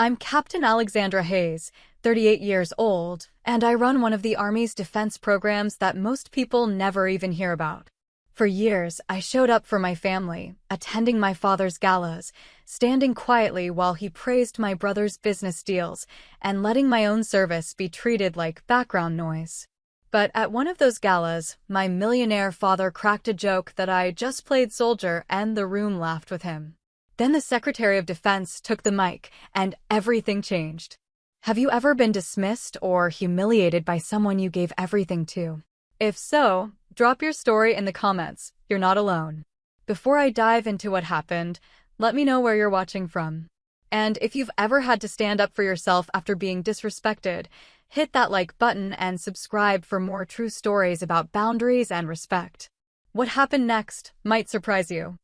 I'm Captain Alexandra Hayes, 38 years old, and I run one of the Army's defense programs that most people never even hear about. For years, I showed up for my family, attending my father's galas, standing quietly while he praised my brother's business deals, and letting my own service be treated like background noise. But at one of those galas, my millionaire father cracked a joke that I just played soldier, and the room laughed with him. Then the Secretary of Defense took the mic, and everything changed. Have you ever been dismissed or humiliated by someone you gave everything to? If so, drop your story in the comments. You're not alone. Before I dive into what happened, let me know where you're watching from. And if you've ever had to stand up for yourself after being disrespected, hit that like button and subscribe for more true stories about boundaries and respect. What happened next might surprise you.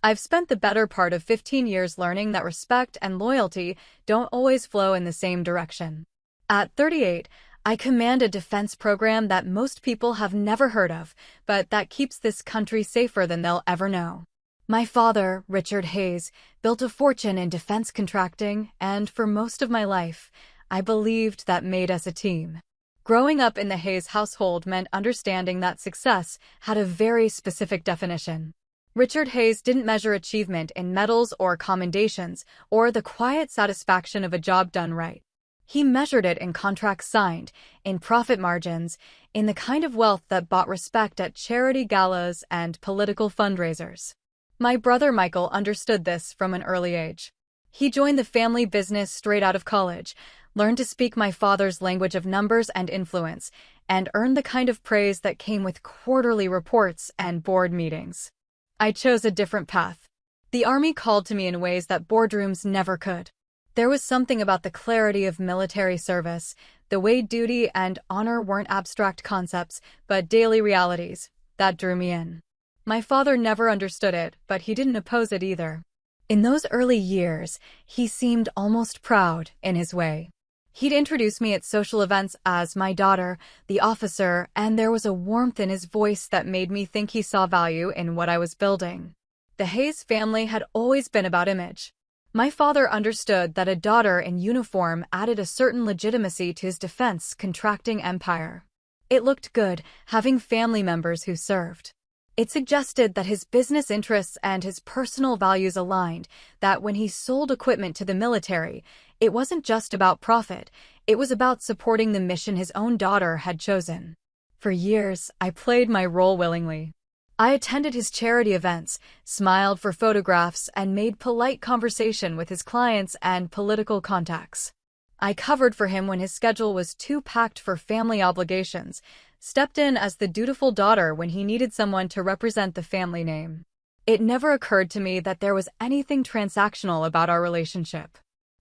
I've spent the better part of 15 years learning that respect and loyalty don't always flow in the same direction. At 38, I command a defense program that most people have never heard of, but that keeps this country safer than they'll ever know. My father, Richard Hayes, built a fortune in defense contracting, and for most of my life, I believed that made us a team. Growing up in the Hayes household meant understanding that success had a very specific definition. Richard Hayes didn't measure achievement in medals or commendations or the quiet satisfaction of a job done right. He measured it in contracts signed, in profit margins, in the kind of wealth that bought respect at charity galas and political fundraisers. My brother Michael understood this from an early age. He joined the family business straight out of college, learned to speak my father's language of numbers and influence, and earned the kind of praise that came with quarterly reports and board meetings. I chose a different path. The Army called to me in ways that boardrooms never could. There was something about the clarity of military service, the way duty and honor weren't abstract concepts, but daily realities, that drew me in. My father never understood it, but he didn't oppose it either. In those early years, he seemed almost proud in his way. He'd introduce me at social events as my daughter, the officer, and there was a warmth in his voice that made me think he saw value in what I was building. The Hayes family had always been about image. My father understood that a daughter in uniform added a certain legitimacy to his defense contracting empire. It looked good having family members who served. It suggested that his business interests and his personal values aligned, that when he sold equipment to the military, it wasn't just about profit, it was about supporting the mission his own daughter had chosen. For years, I played my role willingly. I attended his charity events, smiled for photographs, and made polite conversation with his clients and political contacts. I covered for him when his schedule was too packed for family obligations, stepped in as the dutiful daughter when he needed someone to represent the family name. It never occurred to me that there was anything transactional about our relationship.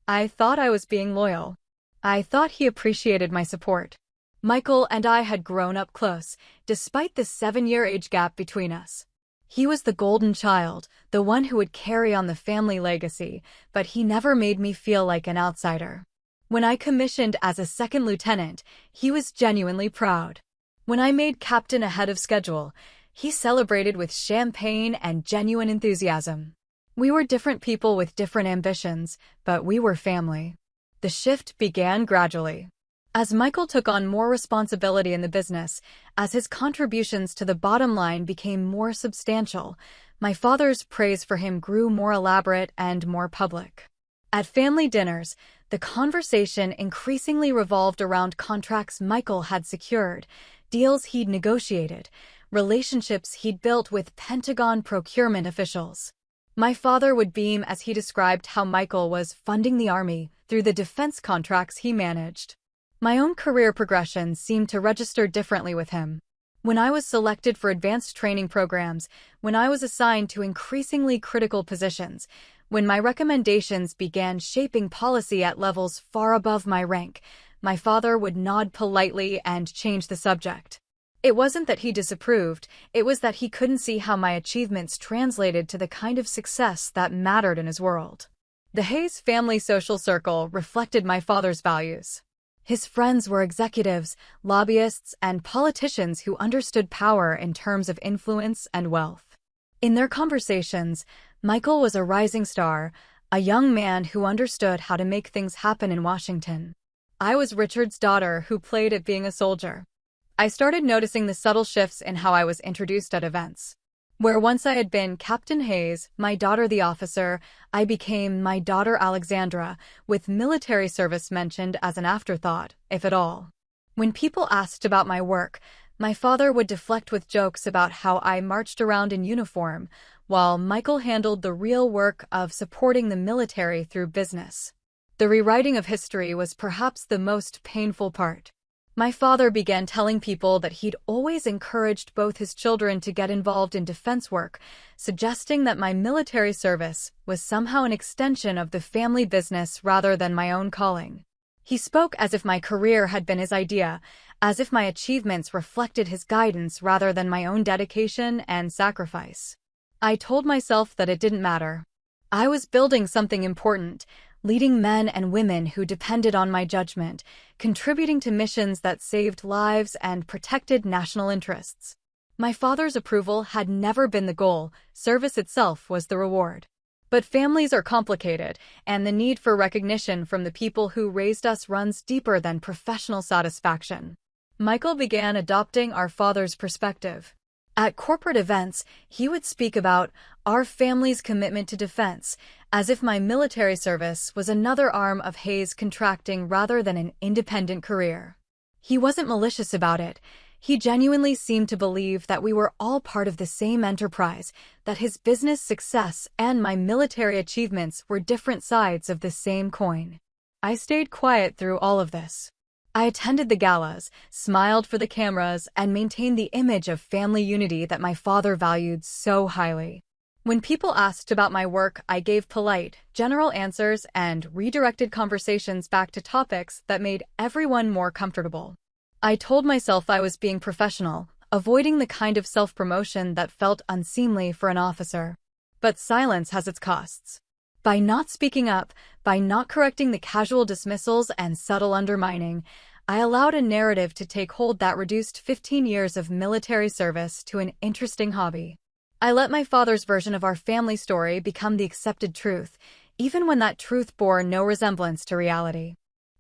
I thought I was being loyal. I thought he appreciated my support. Michael and I had grown up close, despite the 7-year age gap between us. He was the golden child, the one who would carry on the family legacy, but he never made me feel like an outsider. When I commissioned as a second lieutenant, he was genuinely proud. When I made captain ahead of schedule, he celebrated with champagne and genuine enthusiasm. We were different people with different ambitions, but we were family. The shift began gradually. As Michael took on more responsibility in the business, as his contributions to the bottom line became more substantial, my father's praise for him grew more elaborate and more public. At family dinners, the conversation increasingly revolved around contracts Michael had secured, deals he'd negotiated, relationships he'd built with Pentagon procurement officials. My father would beam as he described how Michael was funding the Army through the defense contracts he managed. My own career progression seemed to register differently with him. When I was selected for advanced training programs, when I was assigned to increasingly critical positions, when my recommendations began shaping policy at levels far above my rank, my father would nod politely and change the subject. It wasn't that he disapproved, it was that he couldn't see how my achievements translated to the kind of success that mattered in his world. The Hayes family social circle reflected my father's values. His friends were executives, lobbyists, and politicians who understood power in terms of influence and wealth. In their conversations, Michael was a rising star, a young man who understood how to make things happen in Washington. I was Richard's daughter who played at being a soldier. I started noticing the subtle shifts in how I was introduced at events. Where once I had been Captain Hayes, my daughter the officer, I became my daughter Alexandra, with military service mentioned as an afterthought, if at all. When people asked about my work, my father would deflect with jokes about how I marched around in uniform, while Michael handled the real work of supporting the military through business. The rewriting of history was perhaps the most painful part. My father began telling people that he'd always encouraged both his children to get involved in defense work, suggesting that my military service was somehow an extension of the family business rather than my own calling. He spoke as if my career had been his idea, as if my achievements reflected his guidance rather than my own dedication and sacrifice. I told myself that it didn't matter. I was building something important, leading men and women who depended on my judgment, contributing to missions that saved lives and protected national interests. My father's approval had never been the goal, service itself was the reward. But families are complicated, and the need for recognition from the people who raised us runs deeper than professional satisfaction. Michael began adopting our father's perspective. At corporate events, he would speak about our family's commitment to defense, as if my military service was another arm of Hayes contracting rather than an independent career. He wasn't malicious about it. He genuinely seemed to believe that we were all part of the same enterprise, that his business success and my military achievements were different sides of the same coin. I stayed quiet through all of this. I attended the galas, smiled for the cameras, and maintained the image of family unity that my father valued so highly. When people asked about my work, I gave polite, general answers and redirected conversations back to topics that made everyone more comfortable. I told myself I was being professional, avoiding the kind of self-promotion that felt unseemly for an officer. But silence has its costs. By not speaking up, by not correcting the casual dismissals and subtle undermining, I allowed a narrative to take hold that reduced 15 years of military service to an interesting hobby. I let my father's version of our family story become the accepted truth, even when that truth bore no resemblance to reality.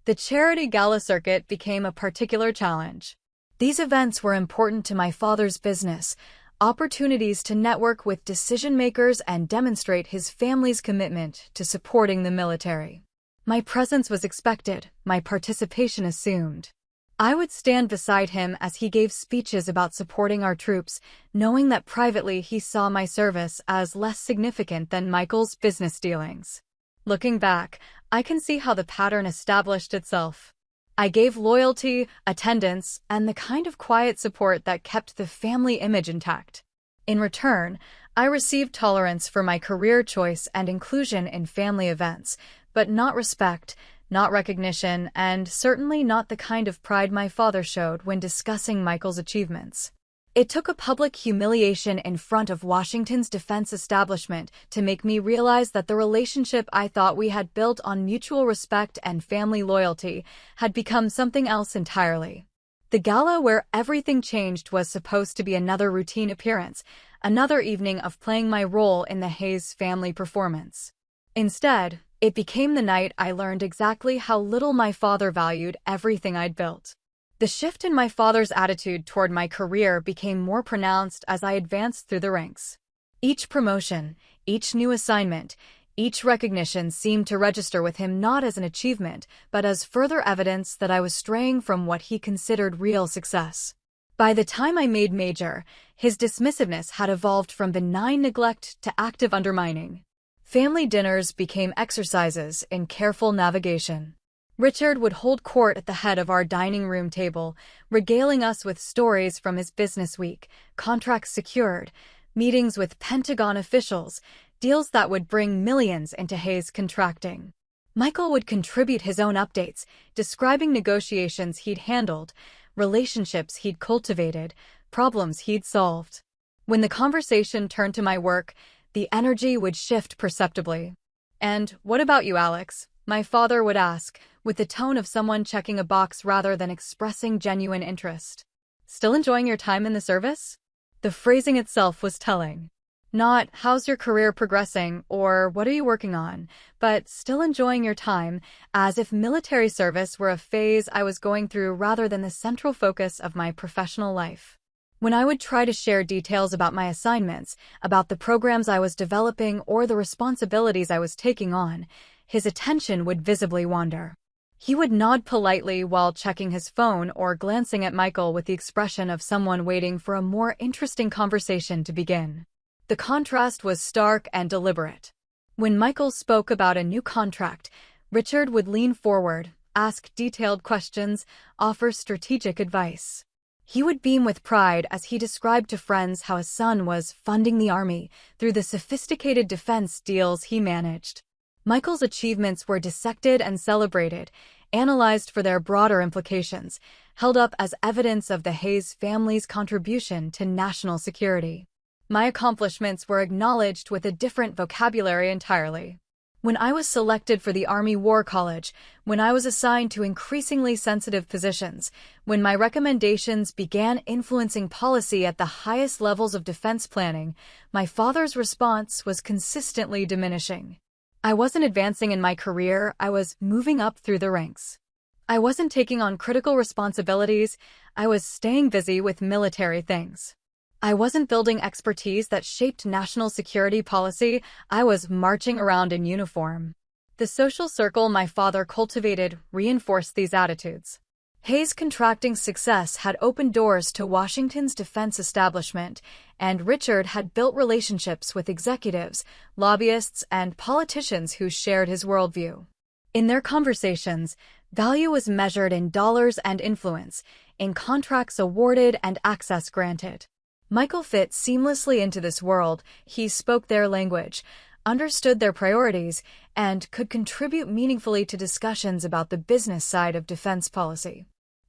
The charity gala circuit became a particular challenge. These events were important to my father's business, opportunities to network with decision-makers and demonstrate his family's commitment to supporting the military. My presence was expected, my participation assumed. I would stand beside him as he gave speeches about supporting our troops, knowing that privately he saw my service as less significant than Michael's business dealings. Looking back, I can see how the pattern established itself. I gave loyalty, attendance, and the kind of quiet support that kept the family image intact. In return, I received tolerance for my career choice and inclusion in family events, but not respect, not recognition, and certainly not the kind of pride my father showed when discussing Michael's achievements. It took a public humiliation in front of Washington's defense establishment to make me realize that the relationship I thought we had built on mutual respect and family loyalty had become something else entirely. The gala where everything changed was supposed to be another routine appearance, another evening of playing my role in the Hayes family performance. Instead, it became the night I learned exactly how little my father valued everything I'd built. The shift in my father's attitude toward my career became more pronounced as I advanced through the ranks. Each promotion, each new assignment, each recognition seemed to register with him not as an achievement, but as further evidence that I was straying from what he considered real success. By the time I made major, his dismissiveness had evolved from benign neglect to active undermining. Family dinners became exercises in careful navigation. Richard would hold court at the head of our dining room table, regaling us with stories from his business week, contracts secured, meetings with Pentagon officials, deals that would bring millions into Hayes contracting. Michael would contribute his own updates, describing negotiations he'd handled, relationships he'd cultivated, problems he'd solved. When the conversation turned to my work, the energy would shift perceptibly. "And what about you, Alex?" my father would ask, with the tone of someone checking a box rather than expressing genuine interest. "Still enjoying your time in the service?" The phrasing itself was telling. Not, how's your career progressing, or what are you working on, but still enjoying your time, as if military service were a phase I was going through rather than the central focus of my professional life. When I would try to share details about my assignments, about the programs I was developing or the responsibilities I was taking on, his attention would visibly wander. He would nod politely while checking his phone or glancing at Michael with the expression of someone waiting for a more interesting conversation to begin. The contrast was stark and deliberate. When Michael spoke about a new contract, Richard would lean forward, ask detailed questions, offer strategic advice. He would beam with pride as he described to friends how his son was funding the army through the sophisticated defense deals he managed. Michael's achievements were dissected and celebrated, analyzed for their broader implications, held up as evidence of the Hayes family's contribution to national security. My accomplishments were acknowledged with a different vocabulary entirely. When I was selected for the Army War College, when I was assigned to increasingly sensitive positions, when my recommendations began influencing policy at the highest levels of defense planning, my father's response was consistently diminishing. I wasn't advancing in my career, I was moving up through the ranks. I wasn't taking on critical responsibilities, I was staying busy with military things. I wasn't building expertise that shaped national security policy, I was marching around in uniform. The social circle my father cultivated reinforced these attitudes. Hayes' contracting success had opened doors to Washington's defense establishment, and Richard had built relationships with executives, lobbyists, and politicians who shared his worldview. In their conversations, value was measured in dollars and influence, in contracts awarded and access granted. Michael fit seamlessly into this world. He spoke their language, understood their priorities, and could contribute meaningfully to discussions about the business side of defense policy.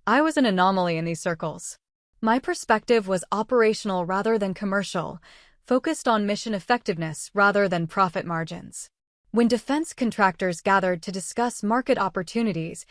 I was an anomaly in these circles. My perspective was operational rather than commercial, focused on mission effectiveness rather than profit margins. When defense contractors gathered to discuss market opportunities,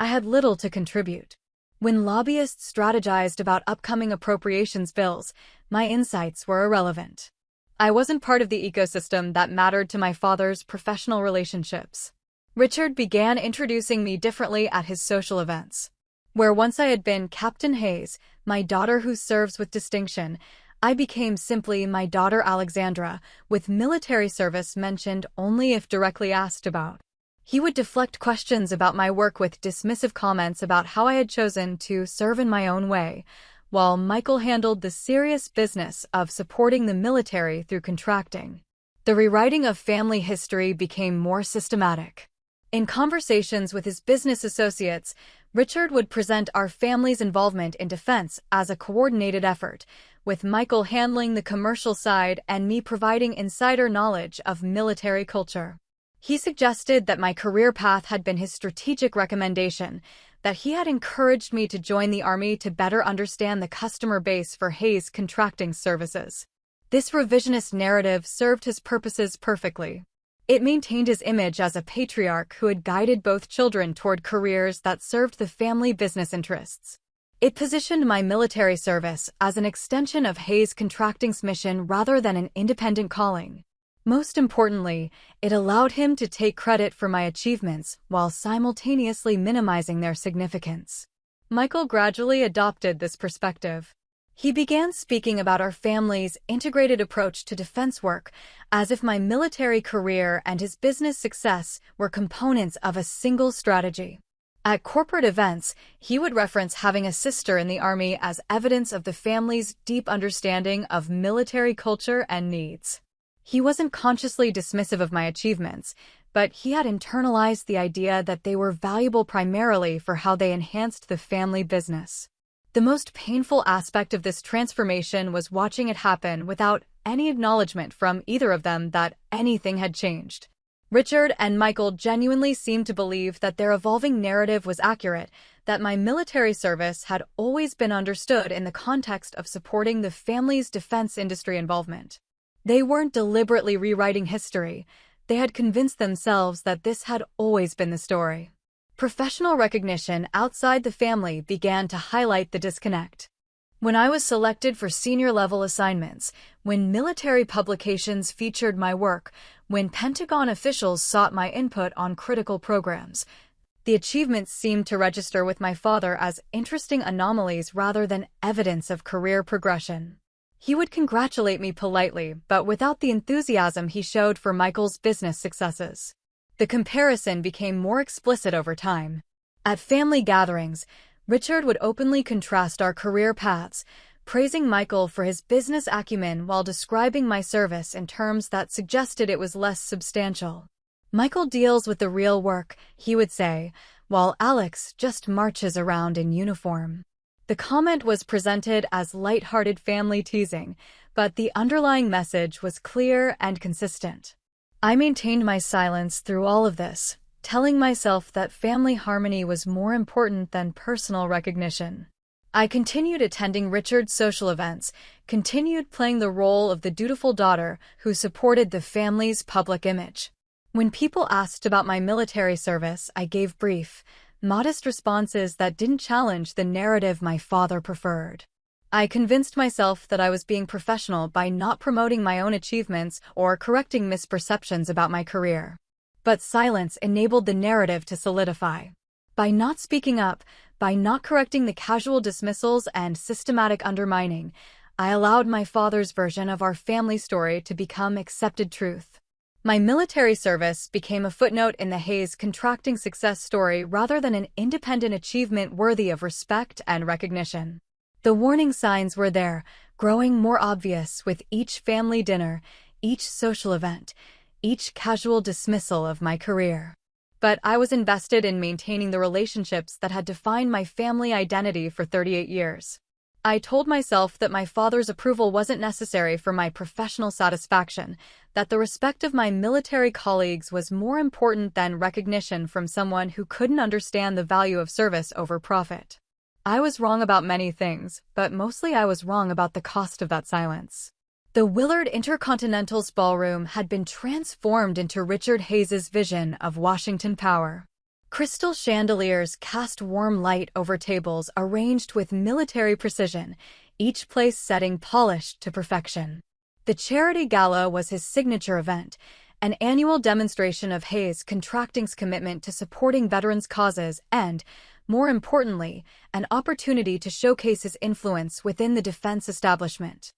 I had little to contribute. When lobbyists strategized about upcoming appropriations bills, my insights were irrelevant. I wasn't part of the ecosystem that mattered to my father's professional relationships. Richard began introducing me differently at his social events. Where once I had been Captain Hayes, my daughter who serves with distinction, I became simply my daughter Alexandra, with military service mentioned only if directly asked about. He would deflect questions about my work with dismissive comments about how I had chosen to serve in my own way, while Michael handled the serious business of supporting the military through contracting. The rewriting of family history became more systematic. In conversations with his business associates, Richard would present our family's involvement in defense as a coordinated effort, with Michael handling the commercial side and me providing insider knowledge of military culture. He suggested that my career path had been his strategic recommendation, that he had encouraged me to join the Army to better understand the customer base for Hayes contracting services. This revisionist narrative served his purposes perfectly. It maintained his image as a patriarch who had guided both children toward careers that served the family business interests. It positioned my military service as an extension of Hayes Contracting's mission rather than an independent calling. Most importantly, it allowed him to take credit for my achievements while simultaneously minimizing their significance. Michael gradually adopted this perspective. He began speaking about our family's integrated approach to defense work, as if my military career and his business success were components of a single strategy. At corporate events, he would reference having a sister in the Army as evidence of the family's deep understanding of military culture and needs. He wasn't consciously dismissive of my achievements, but he had internalized the idea that they were valuable primarily for how they enhanced the family business. The most painful aspect of this transformation was watching it happen without any acknowledgement from either of them that anything had changed. Richard and Michael genuinely seemed to believe that their evolving narrative was accurate, that my military service had always been understood in the context of supporting the family's defense industry involvement. They weren't deliberately rewriting history. They had convinced themselves that this had always been the story. Professional recognition outside the family began to highlight the disconnect. When I was selected for senior-level assignments, when military publications featured my work, when Pentagon officials sought my input on critical programs, the achievements seemed to register with my father as interesting anomalies rather than evidence of career progression. He would congratulate me politely, but without the enthusiasm he showed for Michael's business successes. The comparison became more explicit over time. At family gatherings, Richard would openly contrast our career paths, praising Michael for his business acumen while describing my service in terms that suggested it was less substantial. "Michael deals with the real work," he would say, "while Alex just marches around in uniform." The comment was presented as light-hearted family teasing, but the underlying message was clear and consistent. I maintained my silence through all of this, telling myself that family harmony was more important than personal recognition. I continued attending Richard's social events, continued playing the role of the dutiful daughter who supported the family's public image. When people asked about my military service, I gave brief, modest responses that didn't challenge the narrative my father preferred. I convinced myself that I was being professional by not promoting my own achievements or correcting misperceptions about my career. But silence enabled the narrative to solidify. By not speaking up, by not correcting the casual dismissals and systematic undermining, I allowed my father's version of our family story to become accepted truth. My military service became a footnote in the Hayes contracting success story rather than an independent achievement worthy of respect and recognition. The warning signs were there, growing more obvious with each family dinner, each social event, each casual dismissal of my career. But I was invested in maintaining the relationships that had defined my family identity for 38 years. I told myself that my father's approval wasn't necessary for my professional satisfaction, that the respect of my military colleagues was more important than recognition from someone who couldn't understand the value of service over profit. I was wrong about many things, but mostly I was wrong about the cost of that silence. The Willard Intercontinental's ballroom had been transformed into Richard Hayes's vision of Washington power. Crystal chandeliers cast warm light over tables arranged with military precision, each place setting polished to perfection. The charity gala was his signature event, an annual demonstration of Hayes Contracting's commitment to supporting veterans' causes and, more importantly, an opportunity to showcase his influence within the defense establishment.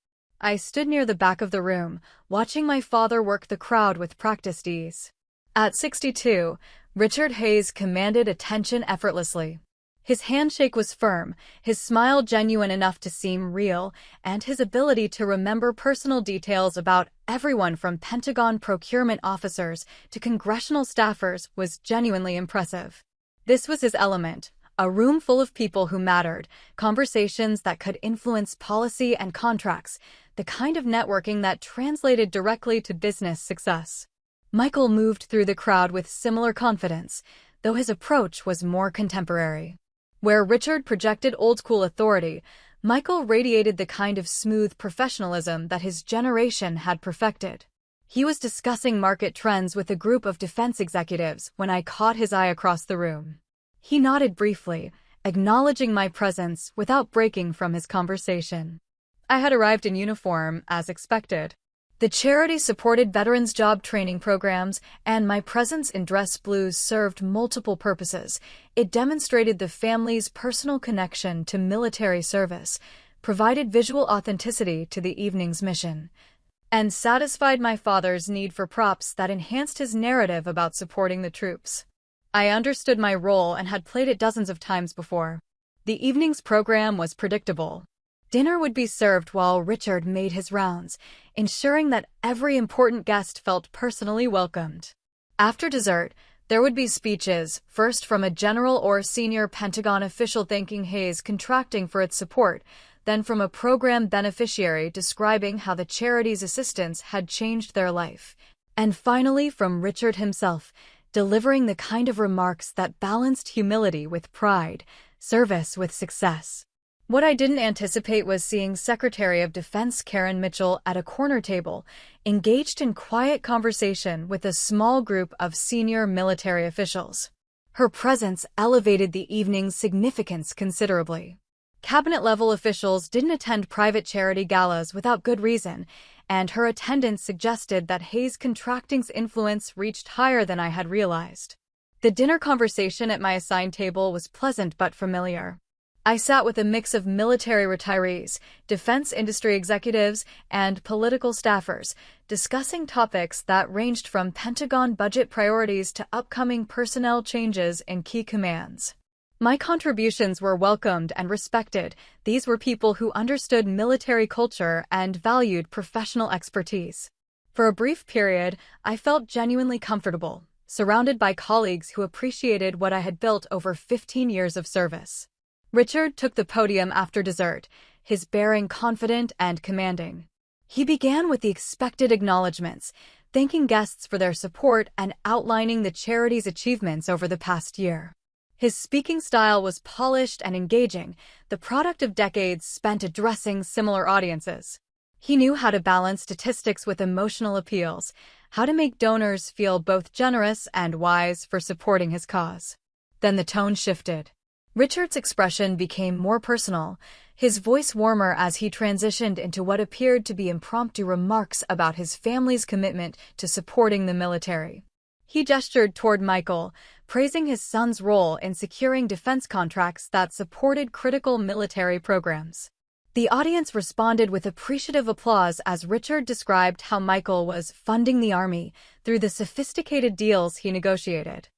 I stood near the back of the room, watching my father work the crowd with practiced ease. At 62, Richard Hayes commanded attention effortlessly. His handshake was firm, his smile genuine enough to seem real, and his ability to remember personal details about everyone from Pentagon procurement officers to congressional staffers was genuinely impressive. This was his element, a room full of people who mattered, conversations that could influence policy and contracts, the kind of networking that translated directly to business success. Michael moved through the crowd with similar confidence, though his approach was more contemporary. Where Richard projected old-school authority, Michael radiated the kind of smooth professionalism that his generation had perfected. He was discussing market trends with a group of defense executives when I caught his eye across the room. He nodded briefly, acknowledging my presence without breaking from his conversation. I had arrived in uniform, as expected. The charity supported veterans' job training programs, and my presence in dress blues served multiple purposes. It demonstrated the family's personal connection to military service, provided visual authenticity to the evening's mission, and satisfied my father's need for props that enhanced his narrative about supporting the troops. I understood my role and had played it dozens of times before. The evening's program was predictable. Dinner would be served while Richard made his rounds, ensuring that every important guest felt personally welcomed. After dessert, there would be speeches, first from a general or senior Pentagon official thanking Hayes Contracting for its support, then from a program beneficiary describing how the charity's assistance had changed their life, and finally from Richard himself, delivering the kind of remarks that balanced humility with pride, service with success. What I didn't anticipate was seeing Secretary of Defense Karen Mitchell at a corner table, engaged in quiet conversation with a small group of senior military officials. Her presence elevated the evening's significance considerably. Cabinet-level officials didn't attend private charity galas without good reason, and her attendance suggested that Hayes' contracting's influence reached higher than I had realized. The dinner conversation at my assigned table was pleasant but familiar. I sat with a mix of military retirees, defense industry executives, and political staffers, discussing topics that ranged from Pentagon budget priorities to upcoming personnel changes in key commands. My contributions were welcomed and respected. These were people who understood military culture and valued professional expertise. For a brief period, I felt genuinely comfortable, surrounded by colleagues who appreciated what I had built over 15 years of service. Richard took the podium after dessert, his bearing confident and commanding. He began with the expected acknowledgments, thanking guests for their support and outlining the charity's achievements over the past year. His speaking style was polished and engaging, the product of decades spent addressing similar audiences. He knew how to balance statistics with emotional appeals, how to make donors feel both generous and wise for supporting his cause. Then the tone shifted. Richard's expression became more personal, his voice warmer as he transitioned into what appeared to be impromptu remarks about his family's commitment to supporting the military. He gestured toward Michael, praising his son's role in securing defense contracts that supported critical military programs. The audience responded with appreciative applause as Richard described how Michael was funding the Army through the sophisticated deals he negotiated.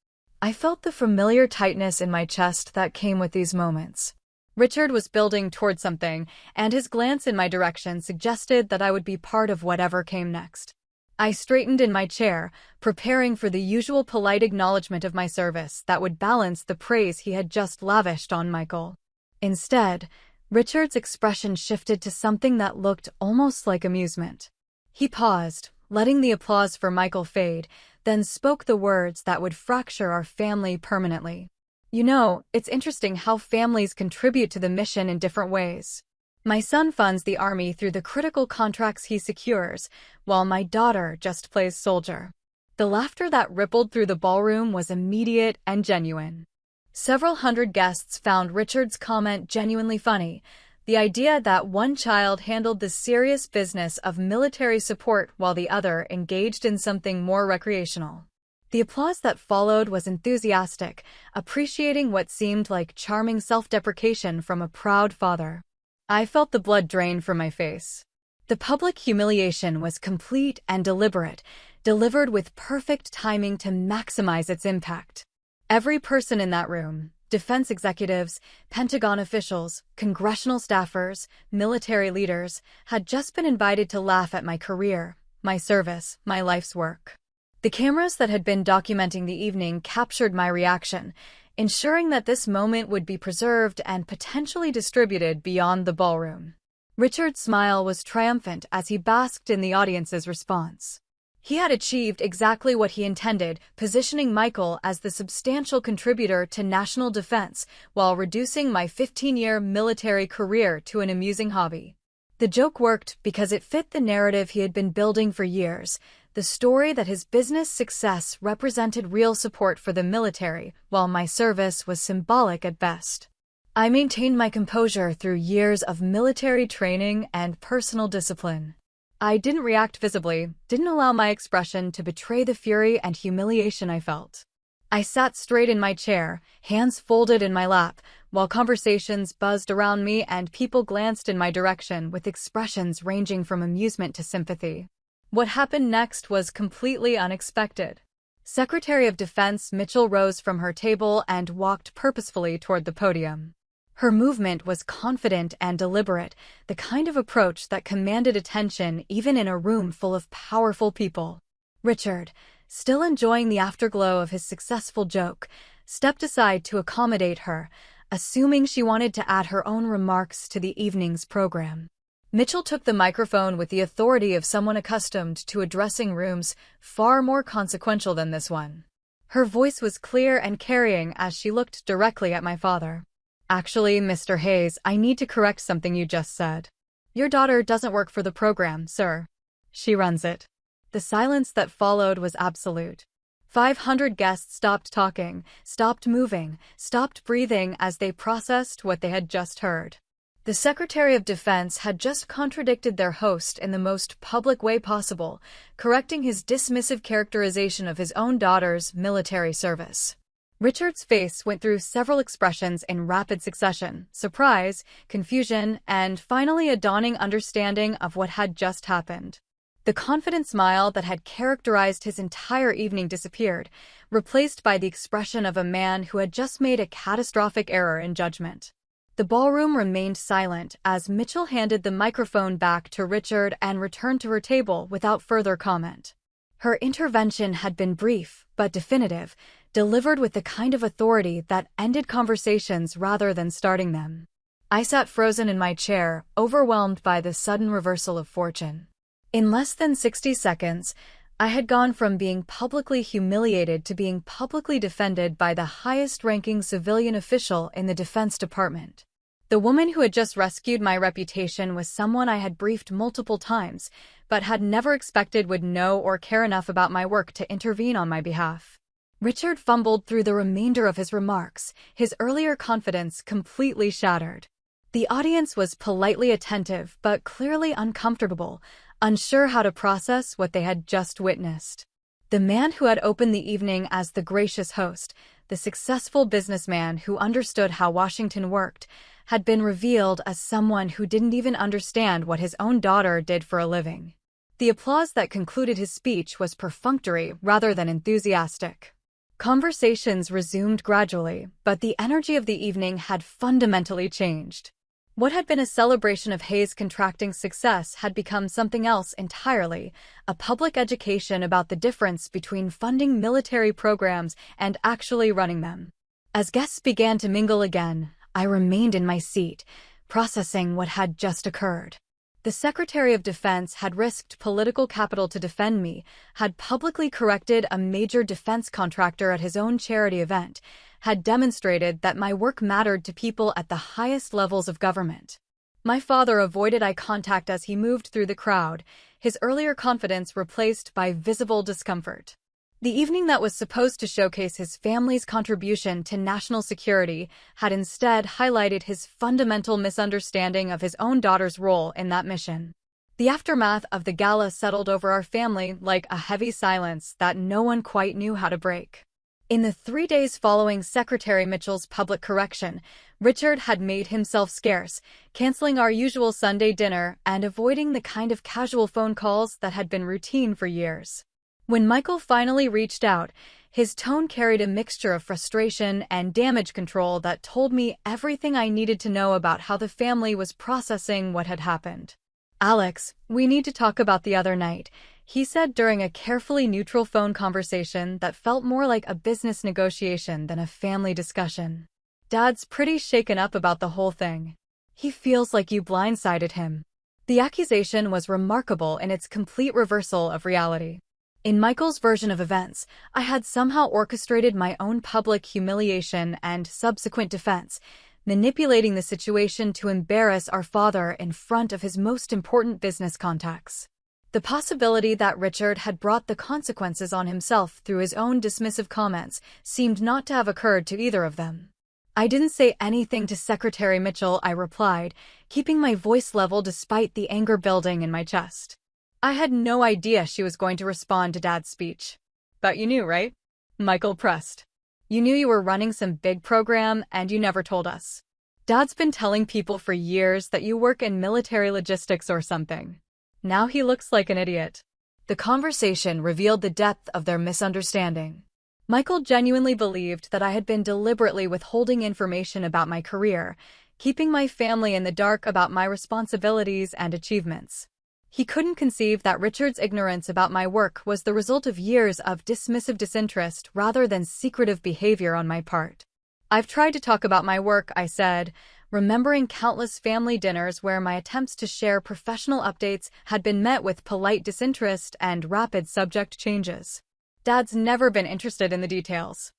I felt the familiar tightness in my chest that came with these moments. Richard was building toward something, and his glance in my direction suggested that I would be part of whatever came next. I straightened in my chair, preparing for the usual polite acknowledgement of my service that would balance the praise he had just lavished on Michael. Instead, Richard's expression shifted to something that looked almost like amusement. He paused, letting the applause for Michael fade, then spoke the words that would fracture our family permanently. You know, it's interesting how families contribute to the mission in different ways. My son funds the Army through the critical contracts he secures, while my daughter just plays soldier. The laughter that rippled through the ballroom was immediate and genuine. Several hundred guests found Richard's comment genuinely funny, the idea that one child handled the serious business of military support while the other engaged in something more recreational. The applause that followed was enthusiastic, appreciating what seemed like charming self-deprecation from a proud father. I felt the blood drain from my face. The public humiliation was complete and deliberate, delivered with perfect timing to maximize its impact. Every person in that room, defense executives, Pentagon officials, congressional staffers, military leaders, had just been invited to laugh at my career, my service, my life's work. The cameras that had been documenting the evening captured my reaction, ensuring that this moment would be preserved and potentially distributed beyond the ballroom. Richard's smile was triumphant as he basked in the audience's response. He had achieved exactly what he intended, positioning Michael as the substantial contributor to national defense while reducing my 15-year military career to an amusing hobby. The joke worked because it fit the narrative he had been building for years, the story that his business success represented real support for the military, while my service was symbolic at best. I maintained my composure through years of military training and personal discipline. I didn't react visibly, didn't allow my expression to betray the fury and humiliation I felt. I sat straight in my chair, hands folded in my lap, while conversations buzzed around me and people glanced in my direction with expressions ranging from amusement to sympathy. What happened next was completely unexpected. Secretary of Defense Mitchell rose from her table and walked purposefully toward the podium. Her movement was confident and deliberate, the kind of approach that commanded attention even in a room full of powerful people. Richard, still enjoying the afterglow of his successful joke, stepped aside to accommodate her, assuming she wanted to add her own remarks to the evening's program. Mitchell took the microphone with the authority of someone accustomed to addressing rooms far more consequential than this one. Her voice was clear and carrying as she looked directly at my father. Actually, Mr. Hayes, I need to correct something you just said. Your daughter doesn't work for the program, sir. She runs it. The silence that followed was absolute. 500 guests stopped talking, stopped moving, stopped breathing as they processed what they had just heard. The Secretary of Defense had just contradicted their host in the most public way possible, correcting his dismissive characterization of his own daughter's military service. Richard's face went through several expressions in rapid succession: surprise, confusion, and finally a dawning understanding of what had just happened. The confident smile that had characterized his entire evening disappeared, replaced by the expression of a man who had just made a catastrophic error in judgment. The ballroom remained silent as Mitchell handed the microphone back to Richard and returned to her table without further comment. Her intervention had been brief but definitive, delivered with the kind of authority that ended conversations rather than starting them. I sat frozen in my chair, overwhelmed by the sudden reversal of fortune. In less than 60 seconds, I had gone from being publicly humiliated to being publicly defended by the highest-ranking civilian official in the Defense Department. The woman who had just rescued my reputation was someone I had briefed multiple times, but had never expected would know or care enough about my work to intervene on my behalf. Richard fumbled through the remainder of his remarks, his earlier confidence completely shattered. The audience was politely attentive but clearly uncomfortable, unsure how to process what they had just witnessed. The man who had opened the evening as the gracious host, the successful businessman who understood how Washington worked, had been revealed as someone who didn't even understand what his own daughter did for a living. The applause that concluded his speech was perfunctory rather than enthusiastic. Conversations resumed gradually, but the energy of the evening had fundamentally changed. What had been a celebration of Hayes' contracting success had become something else entirely, a public education about the difference between funding military programs and actually running them. As guests began to mingle again, I remained in my seat, processing what had just occurred. The Secretary of Defense had risked political capital to defend me, had publicly corrected a major defense contractor at his own charity event, had demonstrated that my work mattered to people at the highest levels of government. My father avoided eye contact as he moved through the crowd, his earlier confidence replaced by visible discomfort. The evening that was supposed to showcase his family's contribution to national security had instead highlighted his fundamental misunderstanding of his own daughter's role in that mission. The aftermath of the gala settled over our family like a heavy silence that no one quite knew how to break. In the 3 days following Secretary Mitchell's public correction, Richard had made himself scarce, canceling our usual Sunday dinner and avoiding the kind of casual phone calls that had been routine for years. When Michael finally reached out, his tone carried a mixture of frustration and damage control that told me everything I needed to know about how the family was processing what had happened. "Alex, we need to talk about the other night," he said during a carefully neutral phone conversation that felt more like a business negotiation than a family discussion. "Dad's pretty shaken up about the whole thing. He feels like you blindsided him." The accusation was remarkable in its complete reversal of reality. In Michael's version of events, I had somehow orchestrated my own public humiliation and subsequent defense, manipulating the situation to embarrass our father in front of his most important business contacts. The possibility that Richard had brought the consequences on himself through his own dismissive comments seemed not to have occurred to either of them. "I didn't say anything to Secretary Mitchell," I replied, keeping my voice level despite the anger building in my chest. "I had no idea she was going to respond to Dad's speech." "But you knew, right?" Michael pressed. "You knew you were running some big program and you never told us. Dad's been telling people for years that you work in military logistics or something. Now he looks like an idiot." The conversation revealed the depth of their misunderstanding. Michael genuinely believed that I had been deliberately withholding information about my career, keeping my family in the dark about my responsibilities and achievements. He couldn't conceive that Richard's ignorance about my work was the result of years of dismissive disinterest rather than secretive behavior on my part. "I've tried to talk about my work," I said, remembering countless family dinners where my attempts to share professional updates had been met with polite disinterest and rapid subject changes. "Dad's never been interested in the details."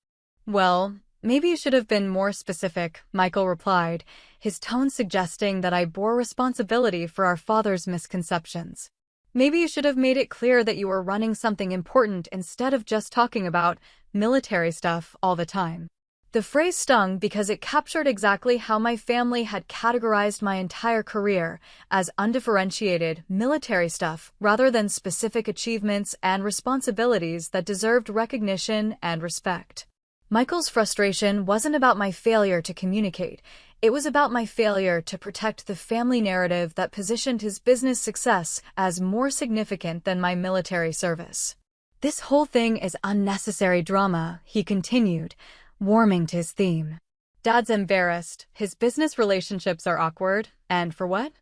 "Well, maybe you should have been more specific," Michael replied, his tone suggesting that I bore responsibility for our father's misconceptions. "Maybe you should have made it clear that you were running something important instead of just talking about military stuff all the time." The phrase stung because it captured exactly how my family had categorized my entire career as undifferentiated military stuff rather than specific achievements and responsibilities that deserved recognition and respect. Michael's frustration wasn't about my failure to communicate. It was about my failure to protect the family narrative that positioned his business success as more significant than my military service. "This whole thing is unnecessary drama," he continued, warming to his theme. "Dad's embarrassed, his business relationships are awkward, and for what?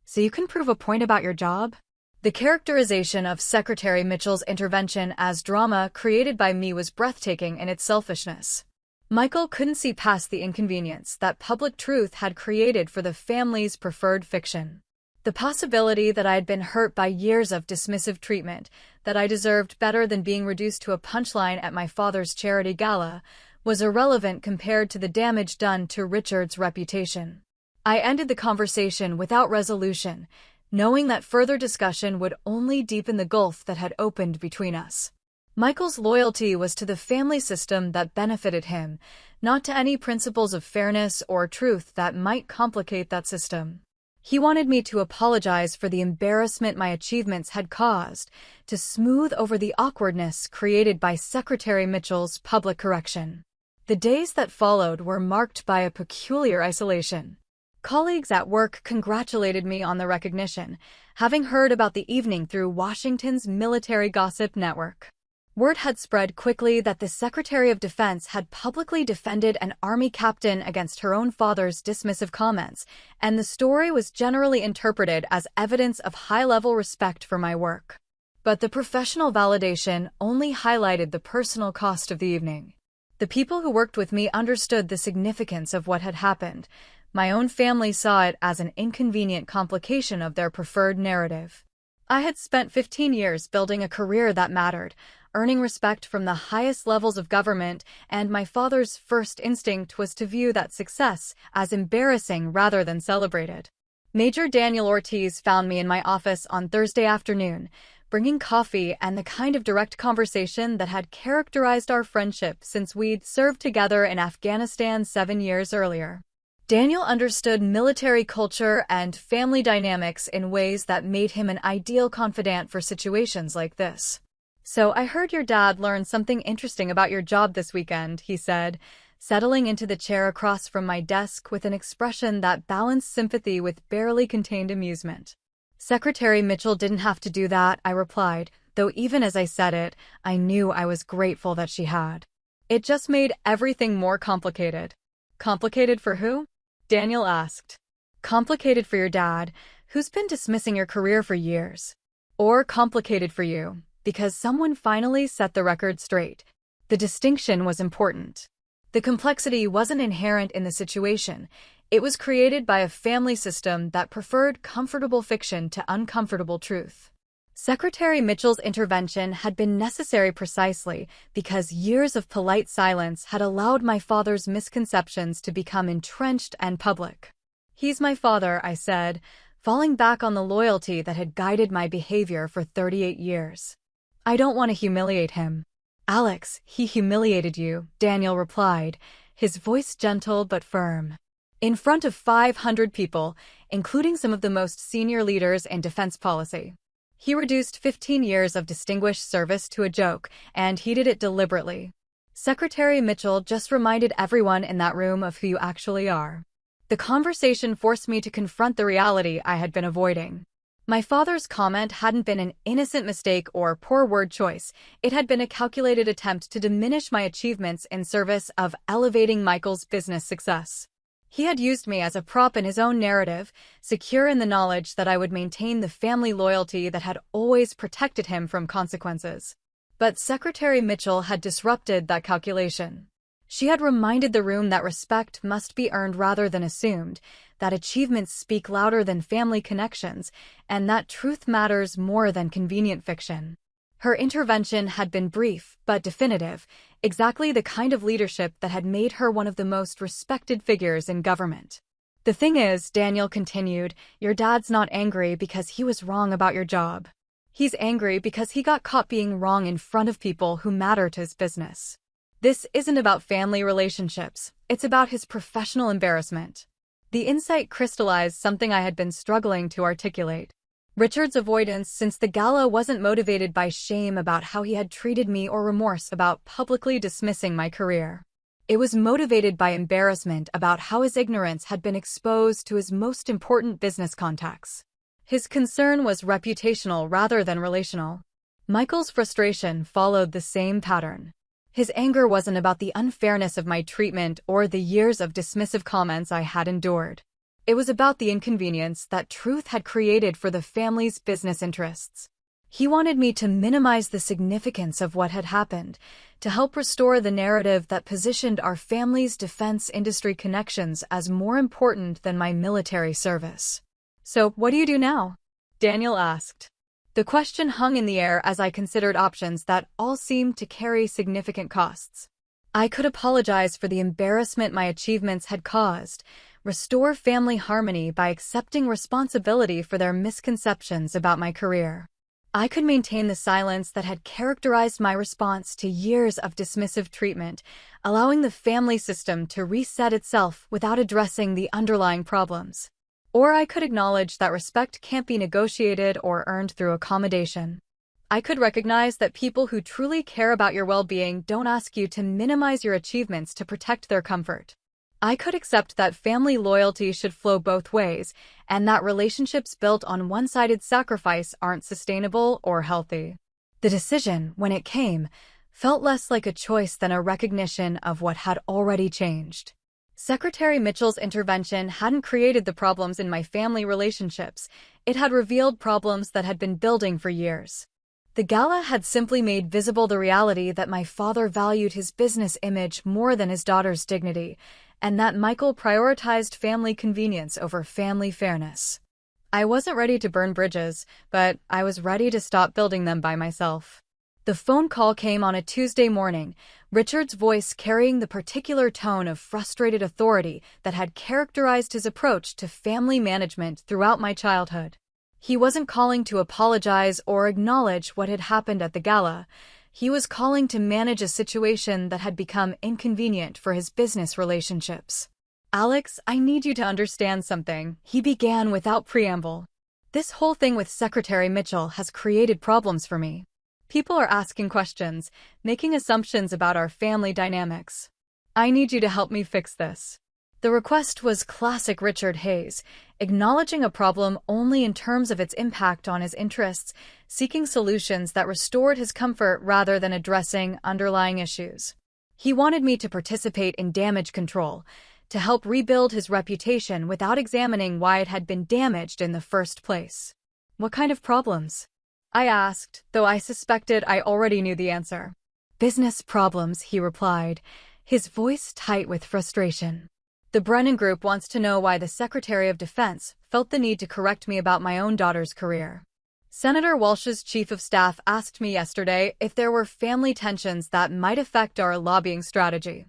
So you can prove a point about your job?" The characterization of Secretary Mitchell's intervention as drama created by me was breathtaking in its selfishness. Michael couldn't see past the inconvenience that public truth had created for the family's preferred fiction. The possibility that I had been hurt by years of dismissive treatment, that I deserved better than being reduced to a punchline at my father's charity gala, was irrelevant compared to the damage done to Richard's reputation. I ended the conversation without resolution, knowing that further discussion would only deepen the gulf that had opened between us. Michael's loyalty was to the family system that benefited him, not to any principles of fairness or truth that might complicate that system. He wanted me to apologize for the embarrassment my achievements had caused, to smooth over the awkwardness created by Secretary Mitchell's public correction. The days that followed were marked by a peculiar isolation. Colleagues at work congratulated me on the recognition, having heard about the evening through Washington's military gossip network. Word had spread quickly that the Secretary of Defense had publicly defended an Army captain against her own father's dismissive comments, and the story was generally interpreted as evidence of high-level respect for my work. But the professional validation only highlighted the personal cost of the evening. The people who worked with me understood the significance of what had happened. My own family saw it as an inconvenient complication of their preferred narrative. I had spent 15 years building a career that mattered, earning respect from the highest levels of government, and my father's first instinct was to view that success as embarrassing rather than celebrated. Major Daniel Ortiz found me in my office on Thursday afternoon, bringing coffee and the kind of direct conversation that had characterized our friendship since we'd served together in Afghanistan 7 years earlier. Daniel understood military culture and family dynamics in ways that made him an ideal confidant for situations like this. "So I heard your dad learned something interesting about your job this weekend," he said, settling into the chair across from my desk with an expression that balanced sympathy with barely contained amusement. "Secretary Mitchell didn't have to do that," I replied, though even as I said it, I knew I was grateful that she had. "It just made everything more complicated." "Complicated for who?" Daniel asked. "Complicated for your dad, who's been dismissing your career for years. Or complicated for you, because someone finally set the record straight." The distinction was important. The complexity wasn't inherent in the situation. It was created by a family system that preferred comfortable fiction to uncomfortable truth. Secretary Mitchell's intervention had been necessary precisely because years of polite silence had allowed my father's misconceptions to become entrenched and public. "He's my father," I said, falling back on the loyalty that had guided my behavior for 38 years. "I don't want to humiliate him." "Alex, he humiliated you," Daniel replied, his voice gentle but firm. "In front of 500 people, including some of the most senior leaders in defense policy. He reduced 15 years of distinguished service to a joke, and he did it deliberately. Secretary Mitchell just reminded everyone in that room of who you actually are." The conversation forced me to confront the reality I had been avoiding. My father's comment hadn't been an innocent mistake or poor word choice. It had been a calculated attempt to diminish my achievements in service of elevating Michael's business success. He had used me as a prop in his own narrative, secure in the knowledge that I would maintain the family loyalty that had always protected him from consequences. But Secretary Mitchell had disrupted that calculation. She had reminded the room that respect must be earned rather than assumed, that achievements speak louder than family connections, and that truth matters more than convenient fiction. Her intervention had been brief but definitive, exactly the kind of leadership that had made her one of the most respected figures in government. "The thing is," Daniel continued, "your dad's not angry because he was wrong about your job. He's angry because he got caught being wrong in front of people who matter to his business. This isn't about family relationships, it's about his professional embarrassment. The insight crystallized something I had been struggling to articulate. Richard's avoidance since the gala wasn't motivated by shame about how he had treated me or remorse about publicly dismissing my career. It was motivated by embarrassment about how his ignorance had been exposed to his most important business contacts. His concern was reputational rather than relational. Michael's frustration followed the same pattern. His anger wasn't about the unfairness of my treatment or the years of dismissive comments I had endured. It was about the inconvenience that truth had created for the family's business interests. He wanted me to minimize the significance of what had happened, to help restore the narrative that positioned our family's defense industry connections as more important than my military service. "So, what do you do now?" Daniel asked. The question hung in the air as I considered options that all seemed to carry significant costs. I could apologize for the embarrassment my achievements had caused, restore family harmony by accepting responsibility for their misconceptions about my career. I could maintain the silence that had characterized my response to years of dismissive treatment, allowing the family system to reset itself without addressing the underlying problems. Or I could acknowledge that respect can't be negotiated or earned through accommodation. I could recognize that people who truly care about your well-being don't ask you to minimize your achievements to protect their comfort. I could accept that family loyalty should flow both ways, and that relationships built on one-sided sacrifice aren't sustainable or healthy. The decision, when it came, felt less like a choice than a recognition of what had already changed. Secretary Mitchell's intervention hadn't created the problems in my family relationships. It had revealed problems that had been building for years. The gala had simply made visible the reality that my father valued his business image more than his daughter's dignity, and that Michael prioritized family convenience over family fairness. I wasn't ready to burn bridges, but I was ready to stop building them by myself. The phone call came on a Tuesday morning, Richard's voice carrying the particular tone of frustrated authority that had characterized his approach to family management throughout my childhood. He wasn't calling to apologize or acknowledge what had happened at the gala. He was calling to manage a situation that had become inconvenient for his business relationships. "Alex, I need you to understand something," he began without preamble. "This whole thing with Secretary Mitchell has created problems for me. People are asking questions, making assumptions about our family dynamics. I need you to help me fix this." The request was classic Richard Hayes, acknowledging a problem only in terms of its impact on his interests, seeking solutions that restored his comfort rather than addressing underlying issues. He wanted me to participate in damage control, to help rebuild his reputation without examining why it had been damaged in the first place. "What kind of problems?" I asked, though I suspected I already knew the answer. "Business problems," he replied, his voice tight with frustration. "The Brennan Group wants to know why the Secretary of Defense felt the need to correct me about my own daughter's career. Senator Walsh's chief of staff asked me yesterday if there were family tensions that might affect our lobbying strategy.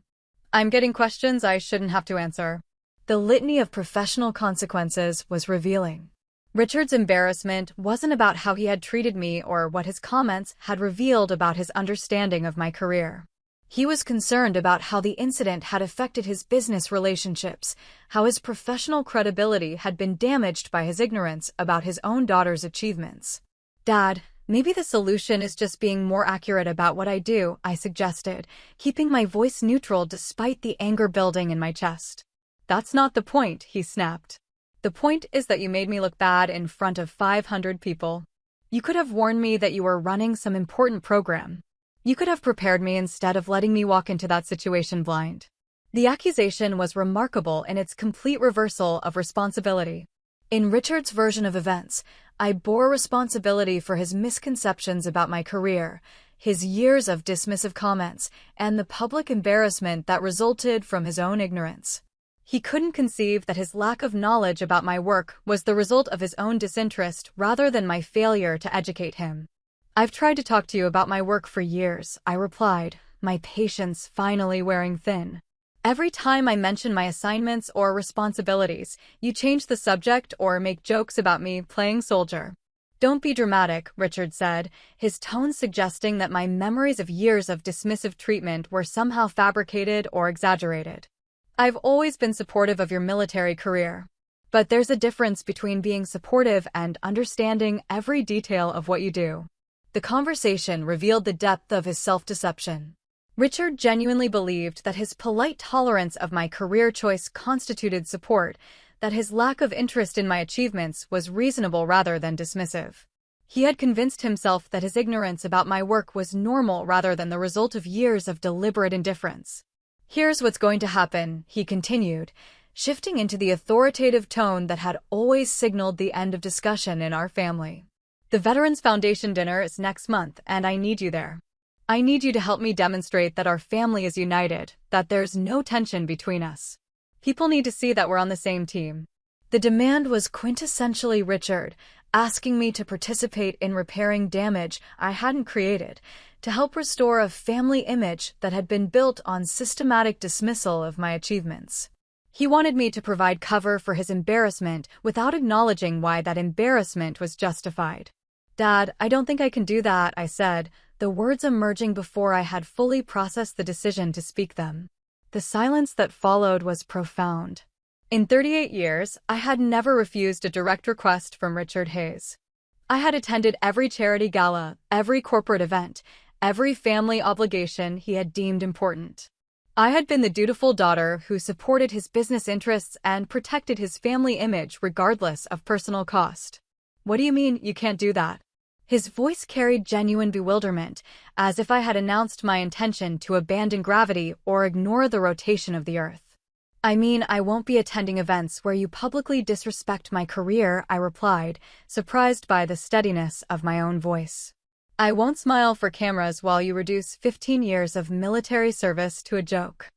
I'm getting questions I shouldn't have to answer." The litany of professional consequences was revealing. Richard's embarrassment wasn't about how he had treated me or what his comments had revealed about his understanding of my career. He was concerned about how the incident had affected his business relationships, how his professional credibility had been damaged by his ignorance about his own daughter's achievements. "Dad, maybe the solution is just being more accurate about what I do," I suggested, keeping my voice neutral despite the anger building in my chest. "That's not the point," he snapped. "The point is that you made me look bad in front of 500 people. You could have warned me that you were running some important program. You could have prepared me instead of letting me walk into that situation blind." The accusation was remarkable in its complete reversal of responsibility. In Richard's version of events, I bore responsibility for his misconceptions about my career, his years of dismissive comments, and the public embarrassment that resulted from his own ignorance. He couldn't conceive that his lack of knowledge about my work was the result of his own disinterest rather than my failure to educate him. "I've tried to talk to you about my work for years," I replied, my patience finally wearing thin. "Every time I mention my assignments or responsibilities, you change the subject or make jokes about me playing soldier." Don't be dramatic, Richard said, his tone suggesting that my memories of years of dismissive treatment were somehow fabricated or exaggerated. I've always been supportive of your military career. But there's a difference between being supportive and understanding every detail of what you do. The conversation revealed the depth of his self-deception. Richard genuinely believed that his polite tolerance of my career choice constituted support, that his lack of interest in my achievements was reasonable rather than dismissive. He had convinced himself that his ignorance about my work was normal rather than the result of years of deliberate indifference. Here's what's going to happen, he continued, shifting into the authoritative tone that had always signaled the end of discussion in our family. The Veterans Foundation dinner is next month, and I need you there. I need you to help me demonstrate that our family is united, that there's no tension between us. People need to see that we're on the same team. The demand was quintessentially Richard, asking me to participate in repairing damage I hadn't created, to help restore a family image that had been built on systematic dismissal of my achievements. He wanted me to provide cover for his embarrassment without acknowledging why that embarrassment was justified. Dad, I don't think I can do that, I said, the words emerging before I had fully processed the decision to speak them. The silence that followed was profound. In 38 years, I had never refused a direct request from Richard Hayes. I had attended every charity gala, every corporate event, every family obligation he had deemed important. I had been the dutiful daughter who supported his business interests and protected his family image regardless of personal cost. What do you mean you can't do that? His voice carried genuine bewilderment, as if I had announced my intention to abandon gravity or ignore the rotation of the Earth. I mean, I won't be attending events where you publicly disrespect my career, I replied, surprised by the steadiness of my own voice. I won't smile for cameras while you reduce 15 years of military service to a joke.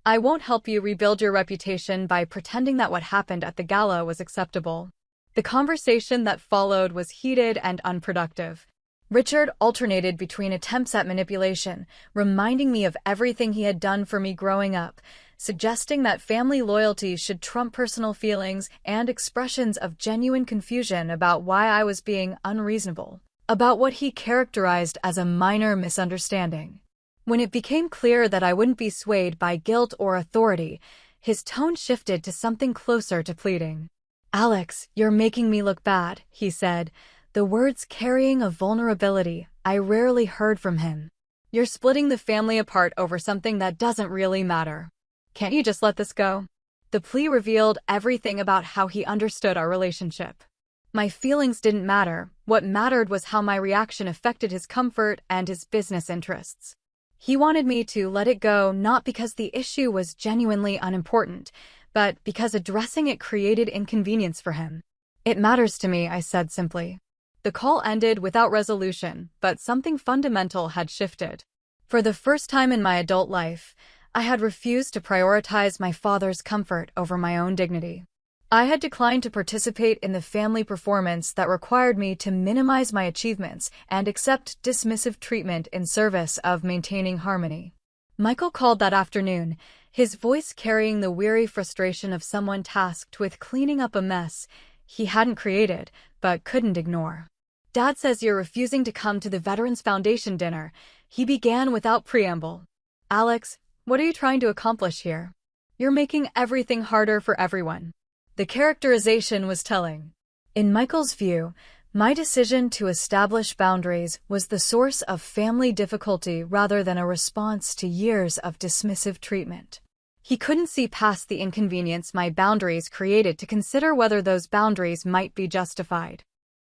I won't help you rebuild your reputation by pretending that what happened at the gala was acceptable. The conversation that followed was heated and unproductive. Richard alternated between attempts at manipulation, reminding me of everything he had done for me growing up, suggesting that family loyalty should trump personal feelings, and expressions of genuine confusion about why I was being unreasonable, about what he characterized as a minor misunderstanding. When it became clear that I wouldn't be swayed by guilt or authority, his tone shifted to something closer to pleading. Alex, you're making me look bad, he said, the words carrying a vulnerability I rarely heard from him. You're splitting the family apart over something that doesn't really matter. Can't you just let this go? The plea revealed everything about how he understood our relationship. My feelings didn't matter. What mattered was how my reaction affected his comfort and his business interests. He wanted me to let it go not because the issue was genuinely unimportant, but because addressing it created inconvenience for him. It matters to me, I said simply. The call ended without resolution, but something fundamental had shifted. For the first time in my adult life, I had refused to prioritize my father's comfort over my own dignity. I had declined to participate in the family performance that required me to minimize my achievements and accept dismissive treatment in service of maintaining harmony. Michael called that afternoon, his voice carrying the weary frustration of someone tasked with cleaning up a mess he hadn't created but couldn't ignore. Dad says you're refusing to come to the Veterans Foundation dinner, he began without preamble. Alex, what are you trying to accomplish here? You're making everything harder for everyone. The characterization was telling. In Michael's view, my decision to establish boundaries was the source of family difficulty rather than a response to years of dismissive treatment. He couldn't see past the inconvenience my boundaries created to consider whether those boundaries might be justified.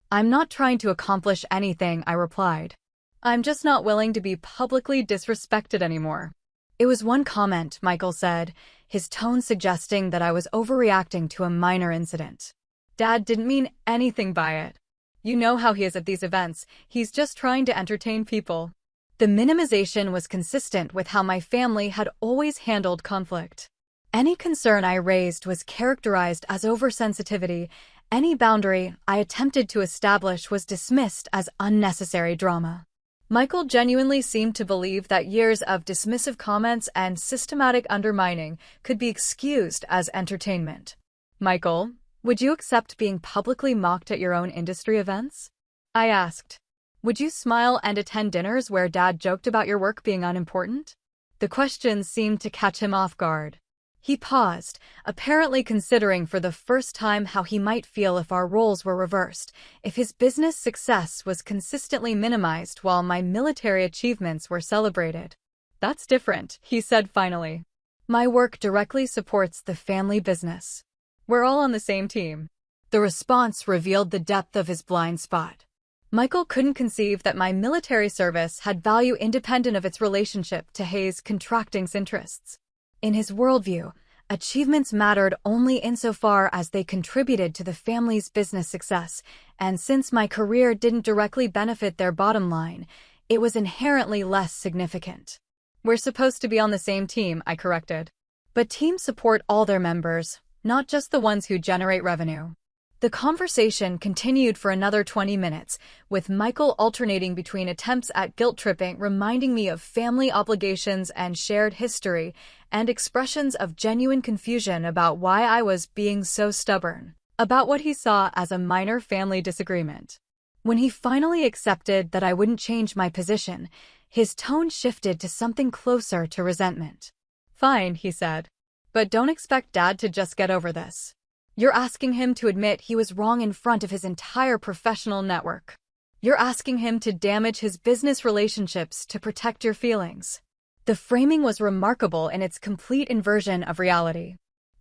I'm not trying to accomplish anything, I replied. I'm just not willing to be publicly disrespected anymore. It was one comment, Michael said, his tone suggesting that I was overreacting to a minor incident. Dad didn't mean anything by it. You know how he is at these events, he's just trying to entertain people. The minimization was consistent with how my family had always handled conflict. Any concern I raised was characterized as oversensitivity. Any boundary I attempted to establish was dismissed as unnecessary drama. Michael genuinely seemed to believe that years of dismissive comments and systematic undermining could be excused as entertainment. Michael, would you accept being publicly mocked at your own industry events? I asked. Would you smile and attend dinners where Dad joked about your work being unimportant? The question seemed to catch him off guard. He paused, apparently considering for the first time how he might feel if our roles were reversed, if his business success was consistently minimized while my military achievements were celebrated. That's different, he said finally. My work directly supports the family business. We're all on the same team. The response revealed the depth of his blind spot. Michael couldn't conceive that my military service had value independent of its relationship to Hayes' contracting interests. In his worldview, achievements mattered only insofar as they contributed to the family's business success, and since my career didn't directly benefit their bottom line, it was inherently less significant. We're supposed to be on the same team, I corrected. But teams support all their members, not just the ones who generate revenue. The conversation continued for another 20 minutes, with Michael alternating between attempts at guilt-tripping, reminding me of family obligations and shared history, and expressions of genuine confusion about why I was being so stubborn about what he saw as a minor family disagreement. When he finally accepted that I wouldn't change my position, his tone shifted to something closer to resentment. Fine, he said. But don't expect Dad to just get over this. You're asking him to admit he was wrong in front of his entire professional network. You're asking him to damage his business relationships to protect your feelings. The framing was remarkable in its complete inversion of reality.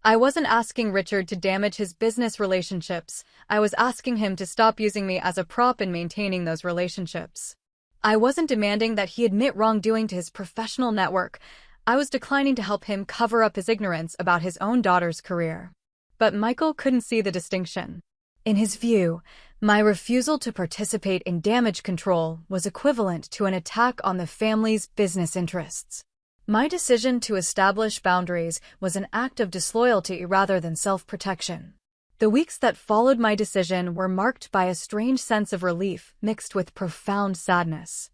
I wasn't asking Richard to damage his business relationships. I was asking him to stop using me as a prop in maintaining those relationships. I wasn't demanding that he admit wrongdoing to his professional network. I was declining to help him cover up his ignorance about his own daughter's career. But Michael couldn't see the distinction. In his view, my refusal to participate in damage control was equivalent to an attack on the family's business interests. My decision to establish boundaries was an act of disloyalty rather than self-protection. The weeks that followed my decision were marked by a strange sense of relief mixed with profound sadness.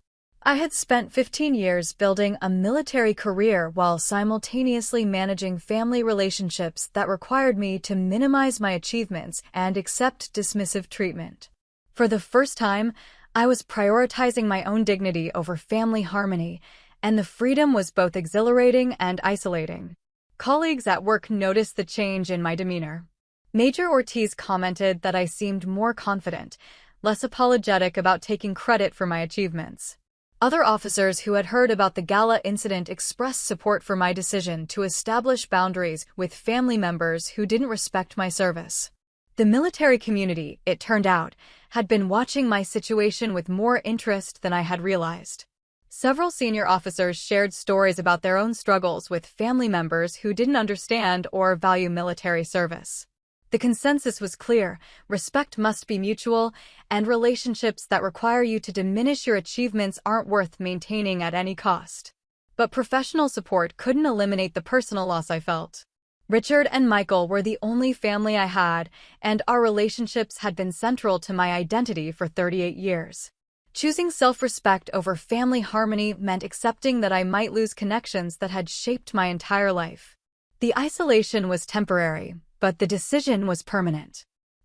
I had spent 15 years building a military career while simultaneously managing family relationships that required me to minimize my achievements and accept dismissive treatment. For the first time, I was prioritizing my own dignity over family harmony, and the freedom was both exhilarating and isolating. Colleagues at work noticed the change in my demeanor. Major Ortiz commented that I seemed more confident, less apologetic about taking credit for my achievements. Other officers who had heard about the Gala incident expressed support for my decision to establish boundaries with family members who didn't respect my service. The military community, it turned out, had been watching my situation with more interest than I had realized. Several senior officers shared stories about their own struggles with family members who didn't understand or value military service. The consensus was clear: respect must be mutual, and relationships that require you to diminish your achievements aren't worth maintaining at any cost. But professional support couldn't eliminate the personal loss I felt. Richard and Michael were the only family I had, and our relationships had been central to my identity for 38 years. Choosing self-respect over family harmony meant accepting that I might lose connections that had shaped my entire life. The isolation was temporary, but the decision was permanent.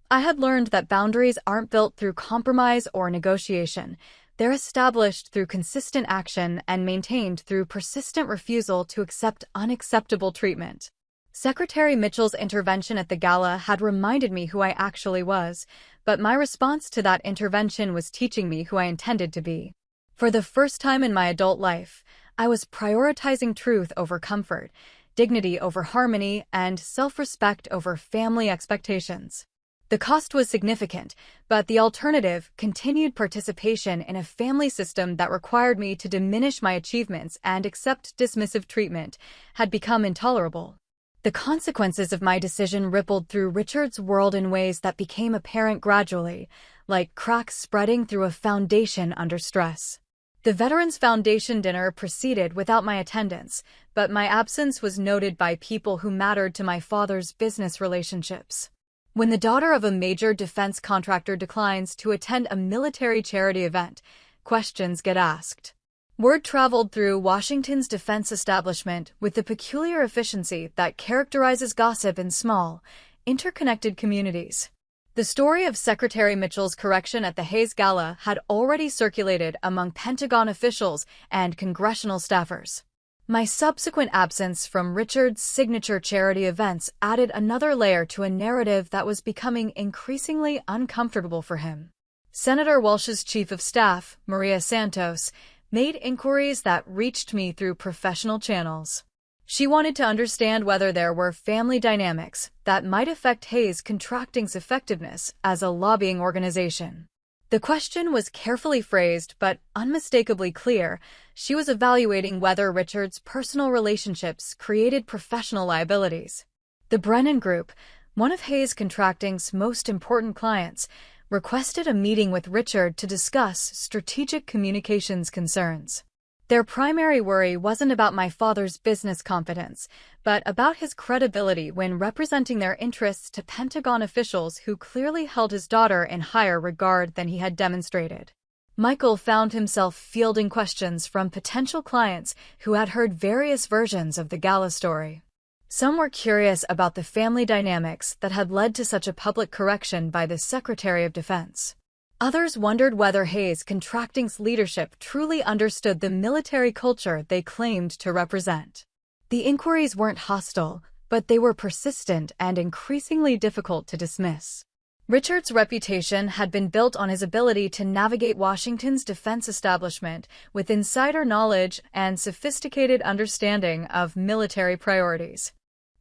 I had learned that boundaries aren't built through compromise or negotiation. They're established through consistent action and maintained through persistent refusal to accept unacceptable treatment. Secretary Mitchell's intervention at the gala had reminded me who I actually was, but my response to that intervention was teaching me who I intended to be. For the first time in my adult life, I was prioritizing truth over comfort, dignity over harmony, and self-respect over family expectations. The cost was significant, but the alternative, continued participation in a family system that required me to diminish my achievements and accept dismissive treatment, had become intolerable. The consequences of my decision rippled through Richard's world in ways that became apparent gradually, like cracks spreading through a foundation under stress. The Veterans Foundation dinner proceeded without my attendance, but my absence was noted by people who mattered to my father's business relationships. When the daughter of a major defense contractor declines to attend a military charity event, questions get asked. Word traveled through Washington's defense establishment with the peculiar efficiency that characterizes gossip in small, interconnected communities. The story of Secretary Mitchell's correction at the Hayes Gala had already circulated among Pentagon officials and congressional staffers. My subsequent absence from Richard's signature charity events added another layer to a narrative that was becoming increasingly uncomfortable for him. Senator Walsh's chief of staff, Maria Santos, made inquiries that reached me through professional channels. She wanted to understand whether there were family dynamics that might affect Hayes Contracting's effectiveness as a lobbying organization. The question was carefully phrased but unmistakably clear. She was evaluating whether Richard's personal relationships created professional liabilities. The Brennan Group, one of Hayes Contracting's most important clients, requested a meeting with Richard to discuss strategic communications concerns. Their primary worry wasn't about my father's business confidence, but about his credibility when representing their interests to Pentagon officials who clearly held his daughter in higher regard than he had demonstrated. Michael found himself fielding questions from potential clients who had heard various versions of the Gala story. Some were curious about the family dynamics that had led to such a public correction by the Secretary of Defense. Others wondered whether Hayes Contracting's leadership truly understood the military culture they claimed to represent. The inquiries weren't hostile, but they were persistent and increasingly difficult to dismiss. Richard's reputation had been built on his ability to navigate Washington's defense establishment with insider knowledge and sophisticated understanding of military priorities.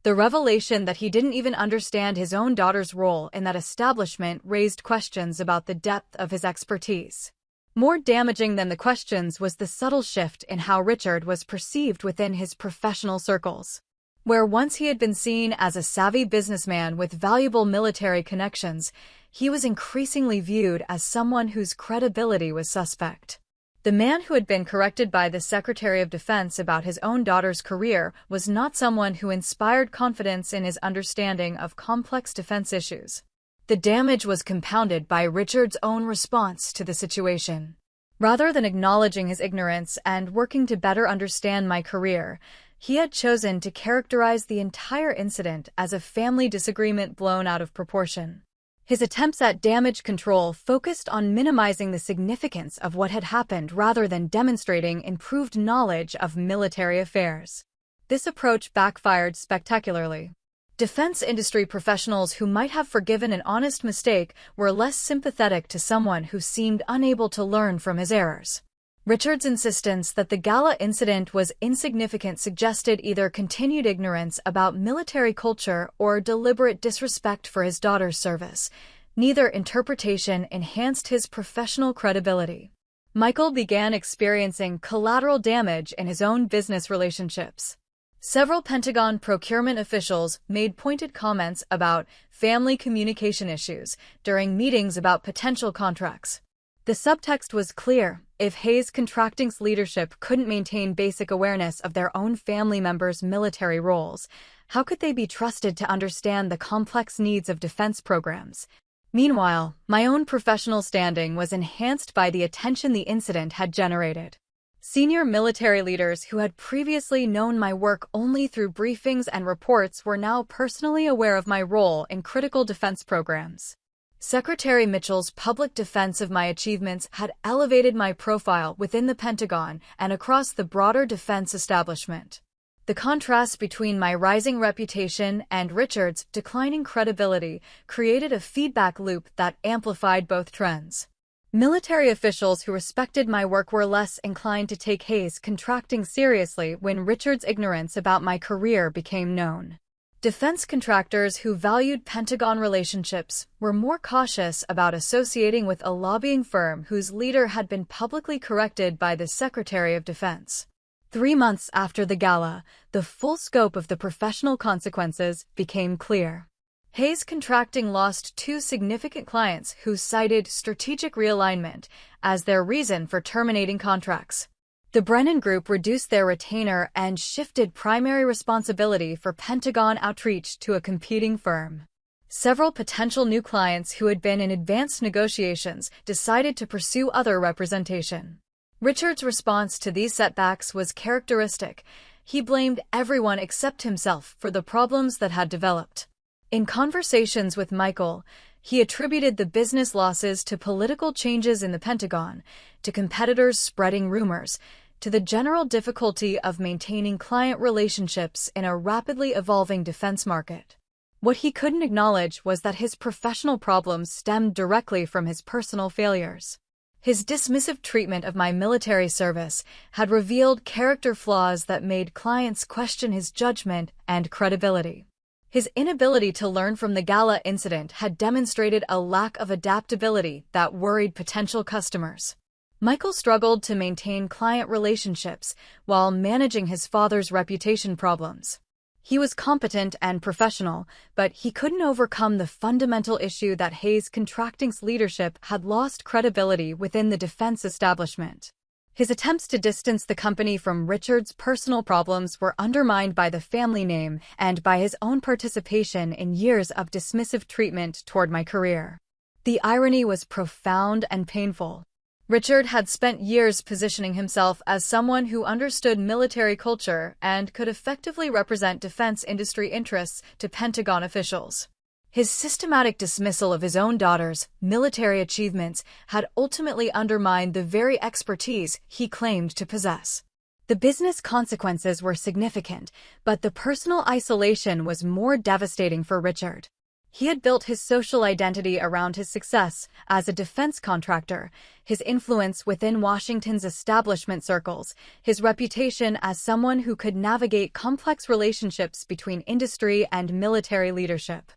The revelation that he didn't even understand his own daughter's role in that establishment raised questions about the depth of his expertise. More damaging than the questions was the subtle shift in how Richard was perceived within his professional circles. Where once he had been seen as a savvy businessman with valuable military connections, he was increasingly viewed as someone whose credibility was suspect. The man who had been corrected by the Secretary of Defense about his own daughter's career was not someone who inspired confidence in his understanding of complex defense issues. The damage was compounded by Richard's own response to the situation. Rather than acknowledging his ignorance and working to better understand my career, he had chosen to characterize the entire incident as a family disagreement blown out of proportion. His attempts at damage control focused on minimizing the significance of what had happened rather than demonstrating improved knowledge of military affairs. This approach backfired spectacularly. Defense industry professionals who might have forgiven an honest mistake were less sympathetic to someone who seemed unable to learn from his errors. Richard's insistence that the Gala incident was insignificant suggested either continued ignorance about military culture or deliberate disrespect for his daughter's service. Neither interpretation enhanced his professional credibility. Michael began experiencing collateral damage in his own business relationships. Several Pentagon procurement officials made pointed comments about family communication issues during meetings about potential contracts. The subtext was clear. If Hayes Contracting's leadership couldn't maintain basic awareness of their own family members' military roles, how could they be trusted to understand the complex needs of defense programs? Meanwhile, my own professional standing was enhanced by the attention the incident had generated. Senior military leaders who had previously known my work only through briefings and reports were now personally aware of my role in critical defense programs. Secretary Mitchell's public defense of my achievements had elevated my profile within the Pentagon and across the broader defense establishment. The contrast between my rising reputation and Richard's declining credibility created a feedback loop that amplified both trends. Military officials who respected my work were less inclined to take Hayes Contracting seriously when Richard's ignorance about my career became known. Defense contractors who valued Pentagon relationships were more cautious about associating with a lobbying firm whose leader had been publicly corrected by the Secretary of Defense. 3 months after the Gala, the full scope of the professional consequences became clear. Hayes Contracting lost 2 significant clients who cited strategic realignment as their reason for terminating contracts. The Brennan Group reduced their retainer and shifted primary responsibility for Pentagon outreach to a competing firm. Several potential new clients who had been in advanced negotiations decided to pursue other representation. Richard's response to these setbacks was characteristic. He blamed everyone except himself for the problems that had developed. In conversations with Michael, He attributed the business losses to political changes in the Pentagon, to competitors spreading rumors, to the general difficulty of maintaining client relationships in a rapidly evolving defense market. What he couldn't acknowledge was that his professional problems stemmed directly from his personal failures. His dismissive treatment of my military service had revealed character flaws that made clients question his judgment and credibility. His inability to learn from the Gala incident had demonstrated a lack of adaptability that worried potential customers. Michael struggled to maintain client relationships while managing his father's reputation problems. He was competent and professional, but he couldn't overcome the fundamental issue that Hayes Contracting's leadership had lost credibility within the defense establishment. His attempts to distance the company from Richard's personal problems were undermined by the family name and by his own participation in years of dismissive treatment toward my career. The irony was profound and painful. Richard had spent years positioning himself as someone who understood military culture and could effectively represent defense industry interests to Pentagon officials. His systematic dismissal of his own daughter's military achievements had ultimately undermined the very expertise he claimed to possess. The business consequences were significant, but the personal isolation was more devastating for Richard. He had built his social identity around his success as a defense contractor, his influence within Washington's establishment circles, his reputation as someone who could navigate complex relationships between industry and military leadership.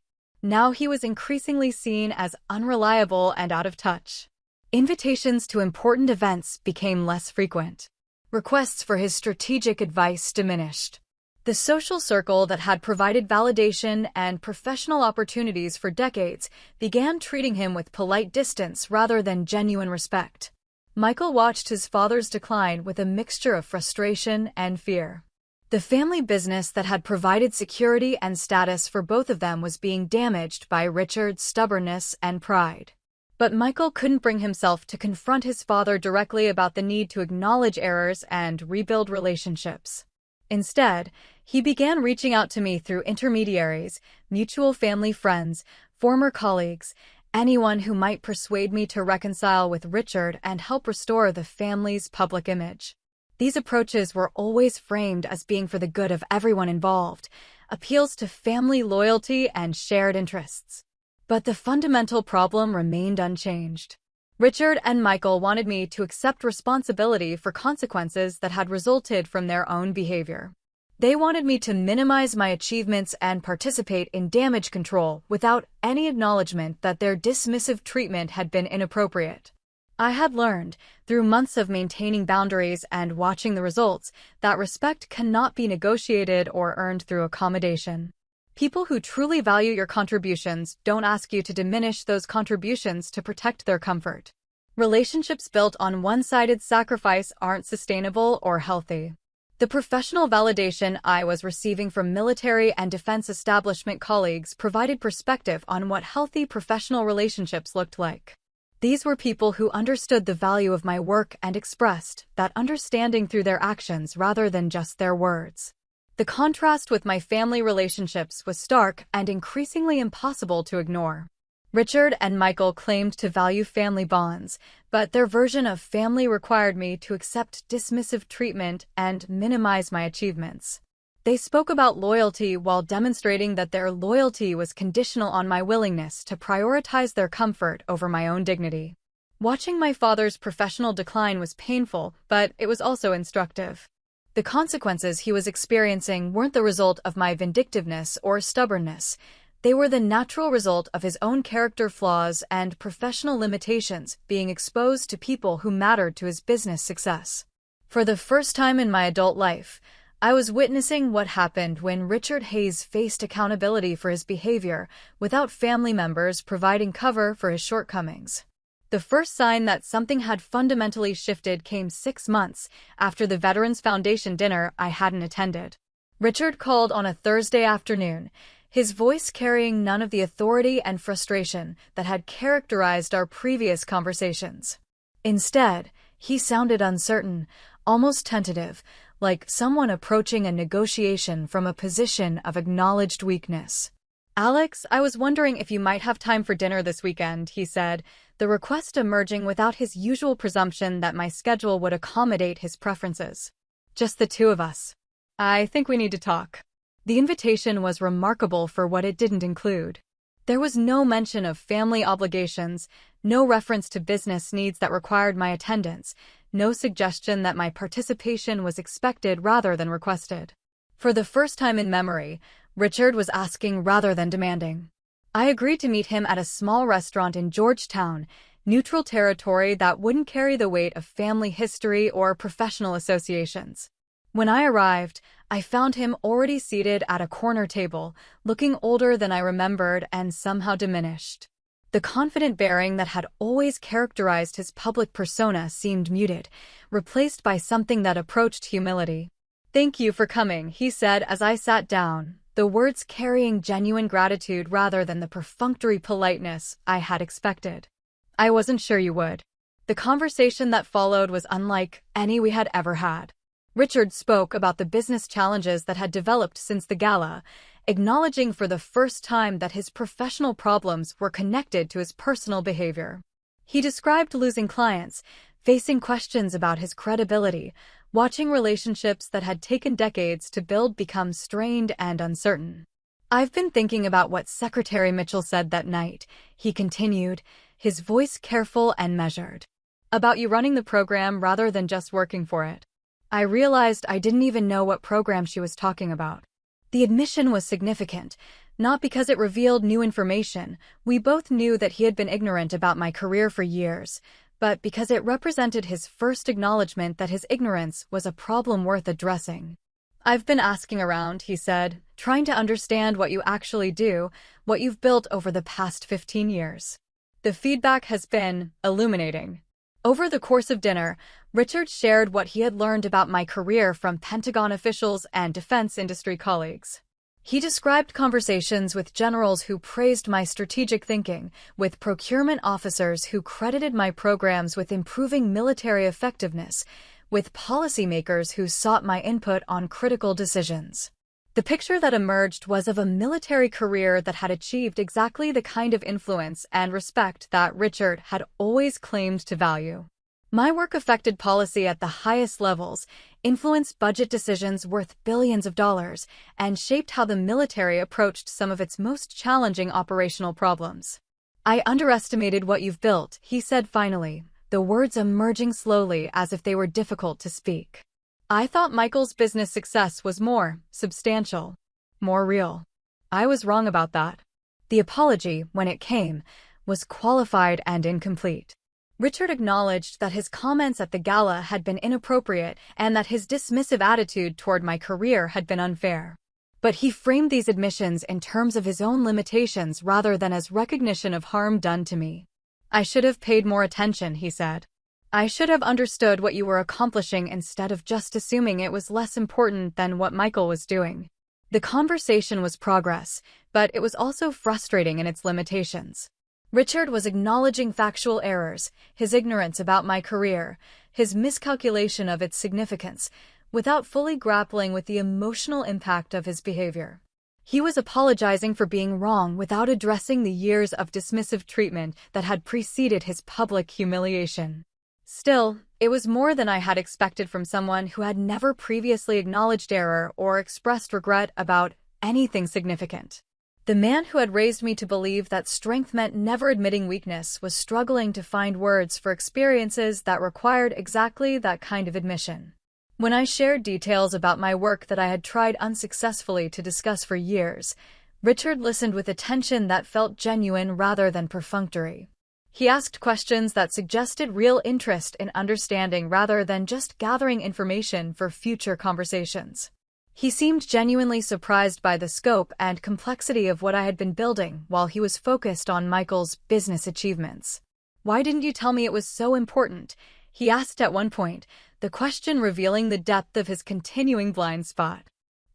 Now he was increasingly seen as unreliable and out of touch. Invitations to important events became less frequent. Requests for his strategic advice diminished. The social circle that had provided validation and professional opportunities for decades began treating him with polite distance rather than genuine respect. Michael watched his father's decline with a mixture of frustration and fear. The family business that had provided security and status for both of them was being damaged by Richard's stubbornness and pride. But Michael couldn't bring himself to confront his father directly about the need to acknowledge errors and rebuild relationships. Instead, he began reaching out to me through intermediaries, mutual family friends, former colleagues, anyone who might persuade me to reconcile with Richard and help restore the family's public image. These approaches were always framed as being for the good of everyone involved, appeals to family loyalty and shared interests. But the fundamental problem remained unchanged. Richard and Michael wanted me to accept responsibility for consequences that had resulted from their own behavior. They wanted me to minimize my achievements and participate in damage control without any acknowledgement that their dismissive treatment had been inappropriate. I had learned, through months of maintaining boundaries and watching the results, that respect cannot be negotiated or earned through accommodation. People who truly value your contributions don't ask you to diminish those contributions to protect their comfort. Relationships built on one-sided sacrifice aren't sustainable or healthy. The professional validation I was receiving from military and defense establishment colleagues provided perspective on what healthy professional relationships looked like. These were people who understood the value of my work and expressed that understanding through their actions rather than just their words. The contrast with my family relationships was stark and increasingly impossible to ignore. Richard and Michael claimed to value family bonds, but their version of family required me to accept dismissive treatment and minimize my achievements. They spoke about loyalty while demonstrating that their loyalty was conditional on my willingness to prioritize their comfort over my own dignity. Watching my father's professional decline was painful, but it was also instructive. The consequences he was experiencing weren't the result of my vindictiveness or stubbornness. They were the natural result of his own character flaws and professional limitations being exposed to people who mattered to his business success. For the first time in my adult life, I was witnessing what happened when Richard Hayes faced accountability for his behavior without family members providing cover for his shortcomings. The first sign that something had fundamentally shifted came 6 months after the Veterans Foundation dinner I hadn't attended. Richard called on a Thursday afternoon, his voice carrying none of the authority and frustration that had characterized our previous conversations. Instead, he sounded uncertain, almost tentative, like someone approaching a negotiation from a position of acknowledged weakness. "Alex, I was wondering if you might have time for dinner this weekend," he said, the request emerging without his usual presumption that my schedule would accommodate his preferences. "Just the two of us. I think we need to talk." The invitation was remarkable for what it didn't include. There was no mention of family obligations, no reference to business needs that required my attendance, no suggestion that my participation was expected rather than requested. For the first time in memory, Richard was asking rather than demanding. I agreed to meet him at a small restaurant in Georgetown, neutral territory that wouldn't carry the weight of family history or professional associations. When I arrived, I found him already seated at a corner table, looking older than I remembered and somehow diminished. The confident bearing that had always characterized his public persona seemed muted, replaced by something that approached humility. "Thank you for coming," he said as I sat down, the words carrying genuine gratitude rather than the perfunctory politeness I had expected. "I wasn't sure you would." The conversation that followed was unlike any we had ever had. Richard spoke about the business challenges that had developed since the gala, acknowledging for the first time that his professional problems were connected to his personal behavior. He described losing clients, facing questions about his credibility, watching relationships that had taken decades to build become strained and uncertain. "I've been thinking about what Secretary Mitchell said that night," he continued, his voice careful and measured. "About you running the program rather than just working for it." I realized I didn't even know what program she was talking about. The admission was significant, not because it revealed new information. We both knew that he had been ignorant about my career for years, but because it represented his first acknowledgement that his ignorance was a problem worth addressing. "I've been asking around," he said, "trying to understand what you actually do, what you've built over the past 15 years. The feedback has been illuminating." Over the course of dinner, Richard shared what he had learned about my career from Pentagon officials and defense industry colleagues. He described conversations with generals who praised my strategic thinking, with procurement officers who credited my programs with improving military effectiveness, with policymakers who sought my input on critical decisions. The picture that emerged was of a military career that had achieved exactly the kind of influence and respect that Richard had always claimed to value. My work affected policy at the highest levels, influenced budget decisions worth billions of dollars, and shaped how the military approached some of its most challenging operational problems. "I underestimated what you've built," he said finally, the words emerging slowly as if they were difficult to speak. "I thought Michael's business success was more substantial, more real. I was wrong about that." The apology, when it came, was qualified and incomplete. Richard acknowledged that his comments at the gala had been inappropriate and that his dismissive attitude toward my career had been unfair. But he framed these admissions in terms of his own limitations rather than as recognition of harm done to me. "I should have paid more attention," he said. "I should have understood what you were accomplishing instead of just assuming it was less important than what Michael was doing." The conversation was progress, but it was also frustrating in its limitations. Richard was acknowledging factual errors, his ignorance about my career, his miscalculation of its significance, without fully grappling with the emotional impact of his behavior. He was apologizing for being wrong without addressing the years of dismissive treatment that had preceded his public humiliation. Still, it was more than I had expected from someone who had never previously acknowledged error or expressed regret about anything significant. The man who had raised me to believe that strength meant never admitting weakness was struggling to find words for experiences that required exactly that kind of admission. When I shared details about my work that I had tried unsuccessfully to discuss for years, Richard listened with attention that felt genuine rather than perfunctory. He asked questions that suggested real interest in understanding rather than just gathering information for future conversations. He seemed genuinely surprised by the scope and complexity of what I had been building while he was focused on Michael's business achievements. "Why didn't you tell me it was so important?" he asked at one point, the question revealing the depth of his continuing blind spot.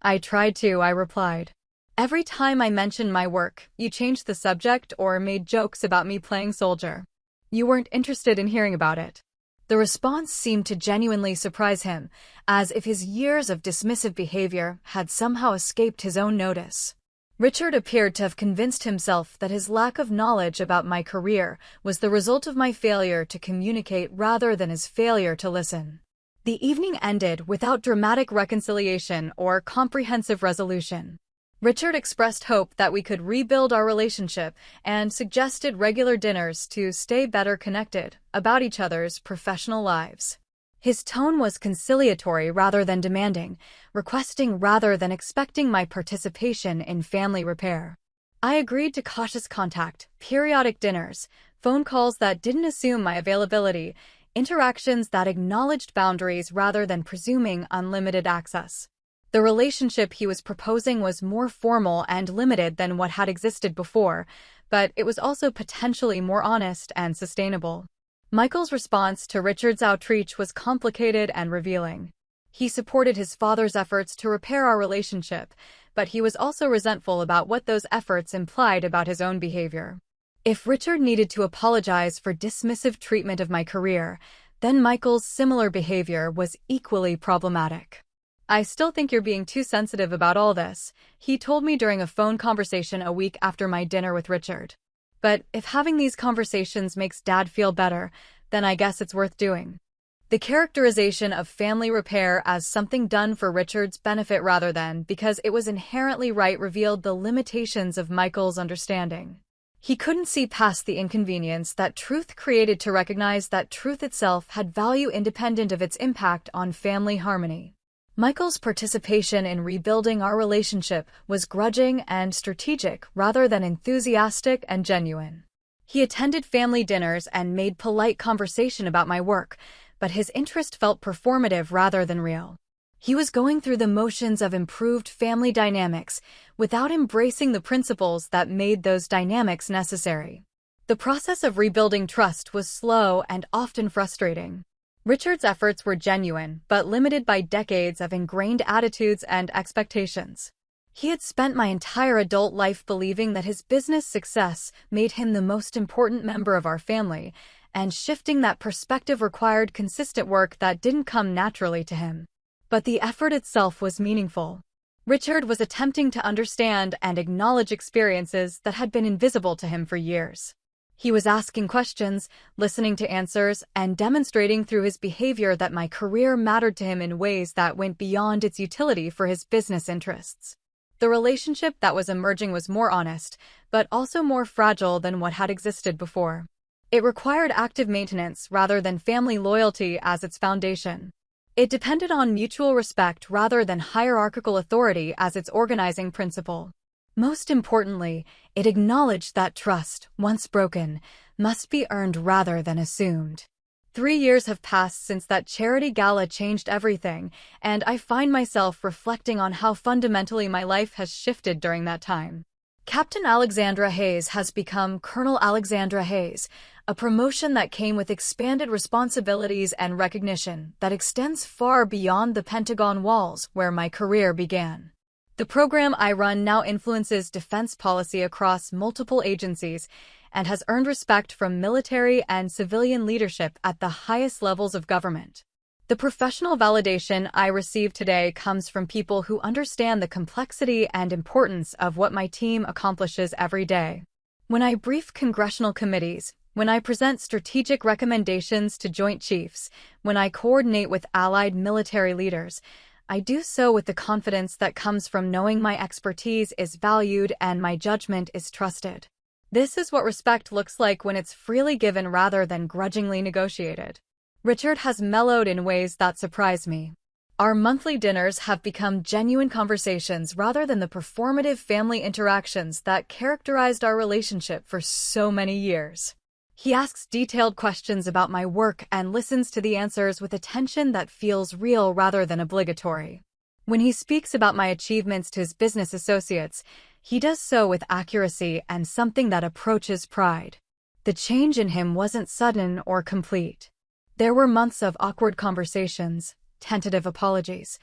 "I tried to," I replied. "Every time I mentioned my work, you changed the subject or made jokes about me playing soldier. You weren't interested in hearing about it." The response seemed to genuinely surprise him, as if his years of dismissive behavior had somehow escaped his own notice. Richard appeared to have convinced himself that his lack of knowledge about my career was the result of my failure to communicate rather than his failure to listen. The evening ended without dramatic reconciliation or comprehensive resolution. Richard expressed hope that we could rebuild our relationship and suggested regular dinners to stay better connected about each other's professional lives. His tone was conciliatory rather than demanding, requesting rather than expecting my participation in family repair. I agreed to cautious contact, periodic dinners, phone calls that didn't assume my availability, interactions that acknowledged boundaries rather than presuming unlimited access. The relationship he was proposing was more formal and limited than what had existed before, but it was also potentially more honest and sustainable. Michael's response to Richard's outreach was complicated and revealing. He supported his father's efforts to repair our relationship, but he was also resentful about what those efforts implied about his own behavior. If Richard needed to apologize for dismissive treatment of my career, then Michael's similar behavior was equally problematic. "I still think you're being too sensitive about all this," he told me during a phone conversation a week after my dinner with Richard. "But if having these conversations makes Dad feel better, then I guess it's worth doing." The characterization of family repair as something done for Richard's benefit rather than because it was inherently right revealed the limitations of Michael's understanding. He couldn't see past the inconvenience that truth created to recognize that truth itself had value independent of its impact on family harmony. Michael's participation in rebuilding our relationship was grudging and strategic rather than enthusiastic and genuine. He attended family dinners and made polite conversation about my work, but his interest felt performative rather than real. He was going through the motions of improved family dynamics without embracing the principles that made those dynamics necessary. The process of rebuilding trust was slow and often frustrating. Richard's efforts were genuine, but limited by decades of ingrained attitudes and expectations. He had spent my entire adult life believing that his business success made him the most important member of our family, and shifting that perspective required consistent work that didn't come naturally to him. But the effort itself was meaningful. Richard was attempting to understand and acknowledge experiences that had been invisible to him for years. He was asking questions, listening to answers, and demonstrating through his behavior that my career mattered to him in ways that went beyond its utility for his business interests. The relationship that was emerging was more honest, but also more fragile than what had existed before. It required active maintenance rather than family loyalty as its foundation. It depended on mutual respect rather than hierarchical authority as its organizing principle. Most importantly, it acknowledged that trust, once broken, must be earned rather than assumed. 3 years have passed since that charity gala changed everything, and I find myself reflecting on how fundamentally my life has shifted during that time. Captain Alexandra Hayes has become Colonel Alexandra Hayes, a promotion that came with expanded responsibilities and recognition that extends far beyond the Pentagon walls where my career began. The program I run now influences defense policy across multiple agencies and has earned respect from military and civilian leadership at the highest levels of government. The professional validation I receive today comes from people who understand the complexity and importance of what my team accomplishes every day. When I brief congressional committees, when I present strategic recommendations to Joint Chiefs, when I coordinate with allied military leaders, I do so with the confidence that comes from knowing my expertise is valued and my judgment is trusted. This is what respect looks like when it's freely given rather than grudgingly negotiated. Richard has mellowed in ways that surprise me. Our monthly dinners have become genuine conversations rather than the performative family interactions that characterized our relationship for so many years. He asks detailed questions about my work and listens to the answers with attention that feels real rather than obligatory. When he speaks about my achievements to his business associates, he does so with accuracy and something that approaches pride. The change in him wasn't sudden or complete. There were months of awkward conversations, tentative apologies,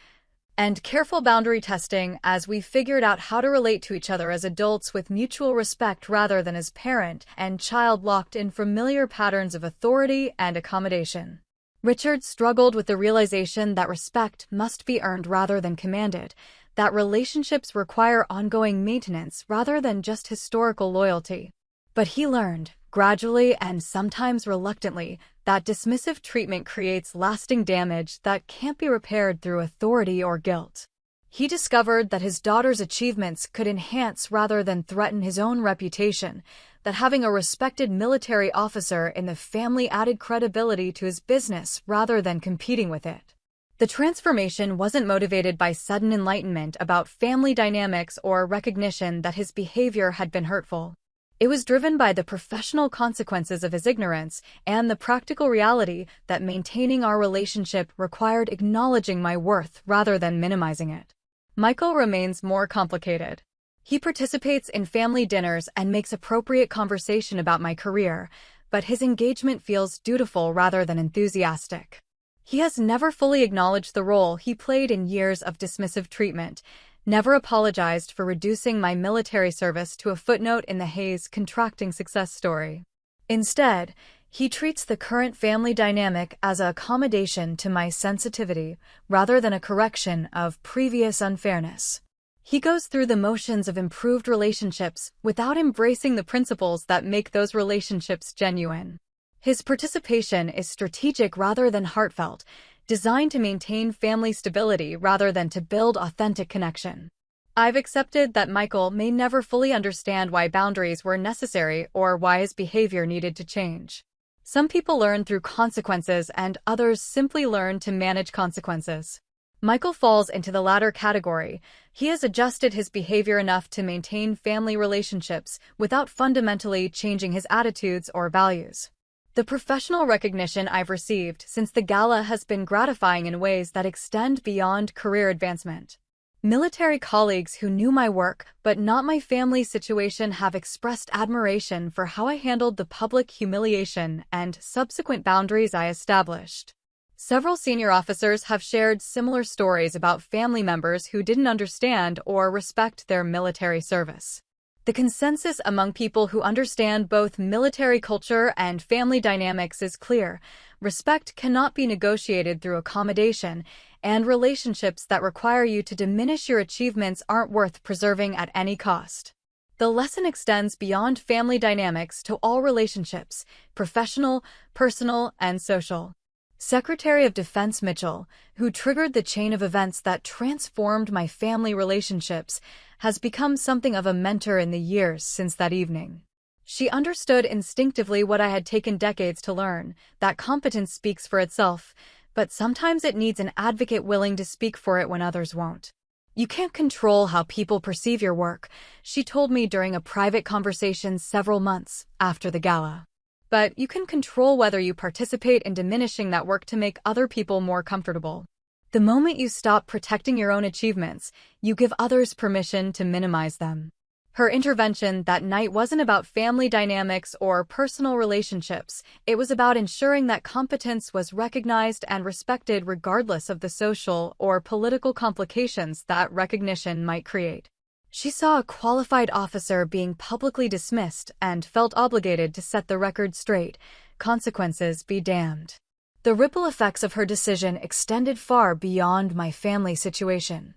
and careful boundary testing as we figured out how to relate to each other as adults with mutual respect rather than as parent and child locked in familiar patterns of authority and accommodation. Richard struggled with the realization that respect must be earned rather than commanded, that relationships require ongoing maintenance rather than just historical loyalty. But he learned, gradually and sometimes reluctantly, that dismissive treatment creates lasting damage that can't be repaired through authority or guilt. He discovered that his daughter's achievements could enhance rather than threaten his own reputation, that having a respected military officer in the family added credibility to his business rather than competing with it. The transformation wasn't motivated by sudden enlightenment about family dynamics or recognition that his behavior had been hurtful. It was driven by the professional consequences of his ignorance and the practical reality that maintaining our relationship required acknowledging my worth rather than minimizing it. Michael remains more complicated. He participates in family dinners and makes appropriate conversation about my career, but his engagement feels dutiful rather than enthusiastic. He has never fully acknowledged the role he played in years of dismissive treatment, never apologized for reducing my military service to a footnote in the Hayes contracting success story. Instead, he treats the current family dynamic as an accommodation to my sensitivity rather than a correction of previous unfairness. He goes through the motions of improved relationships without embracing the principles that make those relationships genuine. His participation is strategic rather than heartfelt, designed to maintain family stability rather than to build authentic connection. I've accepted that Michael may never fully understand why boundaries were necessary or why his behavior needed to change. Some people learn through consequences and others simply learn to manage consequences. Michael falls into the latter category. He has adjusted his behavior enough to maintain family relationships without fundamentally changing his attitudes or values. The professional recognition I've received since the gala has been gratifying in ways that extend beyond career advancement. Military colleagues who knew my work but not my family situation have expressed admiration for how I handled the public humiliation and subsequent boundaries I established. Several senior officers have shared similar stories about family members who didn't understand or respect their military service. The consensus among people who understand both military culture and family dynamics is clear. Respect cannot be negotiated through accommodation, and relationships that require you to diminish your achievements aren't worth preserving at any cost. The lesson extends beyond family dynamics to all relationships, professional, personal, and social. Secretary of Defense Mitchell, who triggered the chain of events that transformed my family relationships, has become something of a mentor in the years since that evening. She understood instinctively what I had taken decades to learn, that competence speaks for itself, but sometimes it needs an advocate willing to speak for it when others won't. You can't control how people perceive your work, she told me during a private conversation several months after the gala. But you can control whether you participate in diminishing that work to make other people more comfortable. The moment you stop protecting your own achievements, you give others permission to minimize them. Her intervention that night wasn't about family dynamics or personal relationships. It was about ensuring that competence was recognized and respected regardless of the social or political complications that recognition might create. She saw a qualified officer being publicly dismissed and felt obligated to set the record straight. Consequences be damned. The ripple effects of her decision extended far beyond my family situation.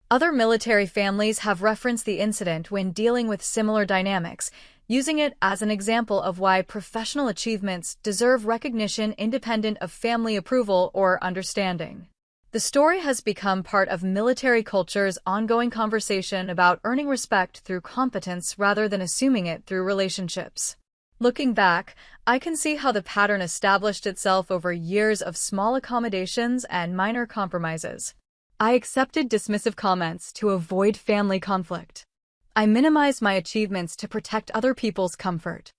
Other military families have referenced the incident when dealing with similar dynamics, using it as an example of why professional achievements deserve recognition independent of family approval or understanding. The story has become part of military culture's ongoing conversation about earning respect through competence rather than assuming it through relationships. Looking back, I can see how the pattern established itself over years of small accommodations and minor compromises. I accepted dismissive comments to avoid family conflict. I minimized my achievements to protect other people's comfort.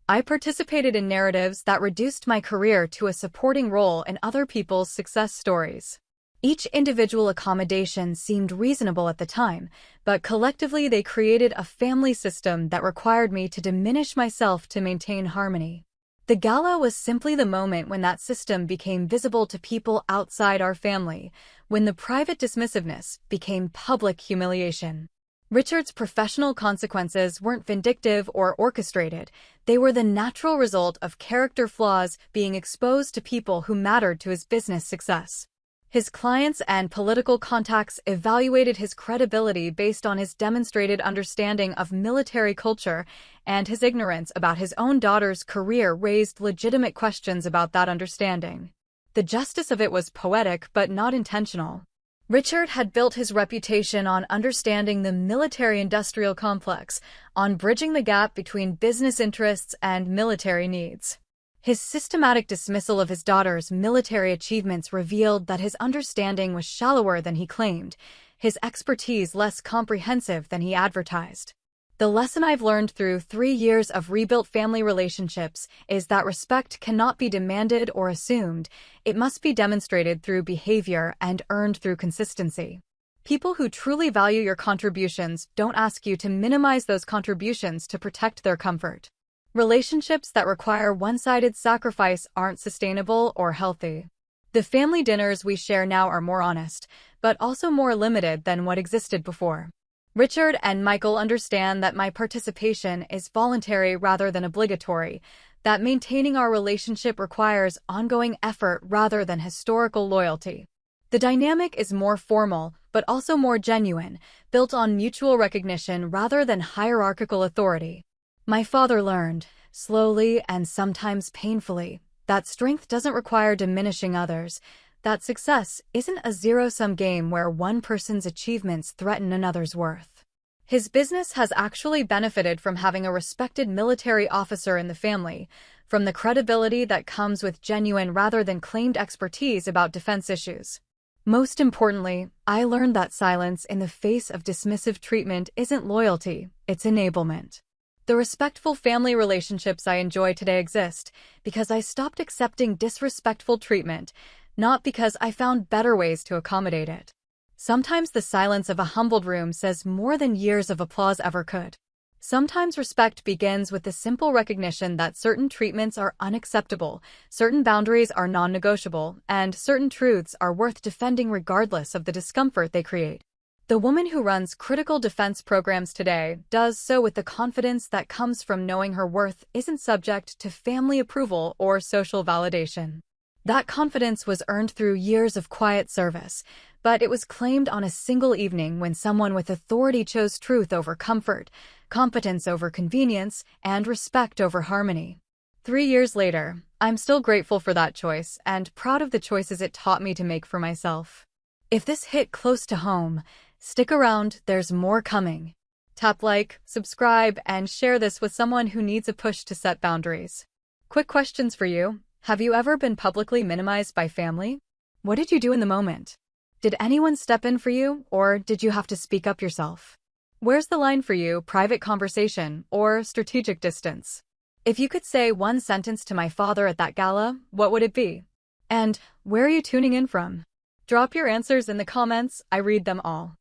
I participated in narratives that reduced my career to a supporting role in other people's success stories. Each individual accommodation seemed reasonable at the time, but collectively they created a family system that required me to diminish myself to maintain harmony. The gala was simply the moment when that system became visible to people outside our family, when the private dismissiveness became public humiliation. Richard's professional consequences weren't vindictive or orchestrated. They were the natural result of character flaws being exposed to people who mattered to his business success. His clients and political contacts evaluated his credibility based on his demonstrated understanding of military culture, and his ignorance about his own daughter's career raised legitimate questions about that understanding. The justice of it was poetic but not intentional. Richard had built his reputation on understanding the military-industrial complex, on bridging the gap between business interests and military needs. His systematic dismissal of his daughter's military achievements revealed that his understanding was shallower than he claimed, his expertise less comprehensive than he advertised. The lesson I've learned through 3 years of rebuilt family relationships is that respect cannot be demanded or assumed. It must be demonstrated through behavior and earned through consistency. People who truly value your contributions don't ask you to minimize those contributions to protect their comfort. Relationships that require one-sided sacrifice aren't sustainable or healthy. The family dinners we share now are more honest, but also more limited than what existed before. Richard and Michael understand that my participation is voluntary rather than obligatory, that maintaining our relationship requires ongoing effort rather than historical loyalty. The dynamic is more formal, but also more genuine, built on mutual recognition rather than hierarchical authority. My father learned, slowly and sometimes painfully, that strength doesn't require diminishing others, that success isn't a zero-sum game where one person's achievements threaten another's worth. His business has actually benefited from having a respected military officer in the family, from the credibility that comes with genuine rather than claimed expertise about defense issues. Most importantly, I learned that silence in the face of dismissive treatment isn't loyalty, it's enablement. The respectful family relationships I enjoy today exist because I stopped accepting disrespectful treatment, not because I found better ways to accommodate it. Sometimes the silence of a humbled room says more than years of applause ever could. Sometimes respect begins with the simple recognition that certain treatments are unacceptable, certain boundaries are non-negotiable, and certain truths are worth defending regardless of the discomfort they create. The woman who runs critical defense programs today does so with the confidence that comes from knowing her worth isn't subject to family approval or social validation. That confidence was earned through years of quiet service, but it was claimed on a single evening when someone with authority chose truth over comfort, competence over convenience, and respect over harmony. 3 years later, I'm still grateful for that choice and proud of the choices it taught me to make for myself. If this hit close to home, stick around, there's more coming. Tap like, subscribe, and share this with someone who needs a push to set boundaries. Quick questions for you. Have you ever been publicly minimized by family? What did you do in the moment? Did anyone step in for you, or did you have to speak up yourself? Where's the line for you, private conversation or strategic distance? If you could say one sentence to my father at that gala, what would it be? And where are you tuning in from? Drop your answers in the comments, I read them all.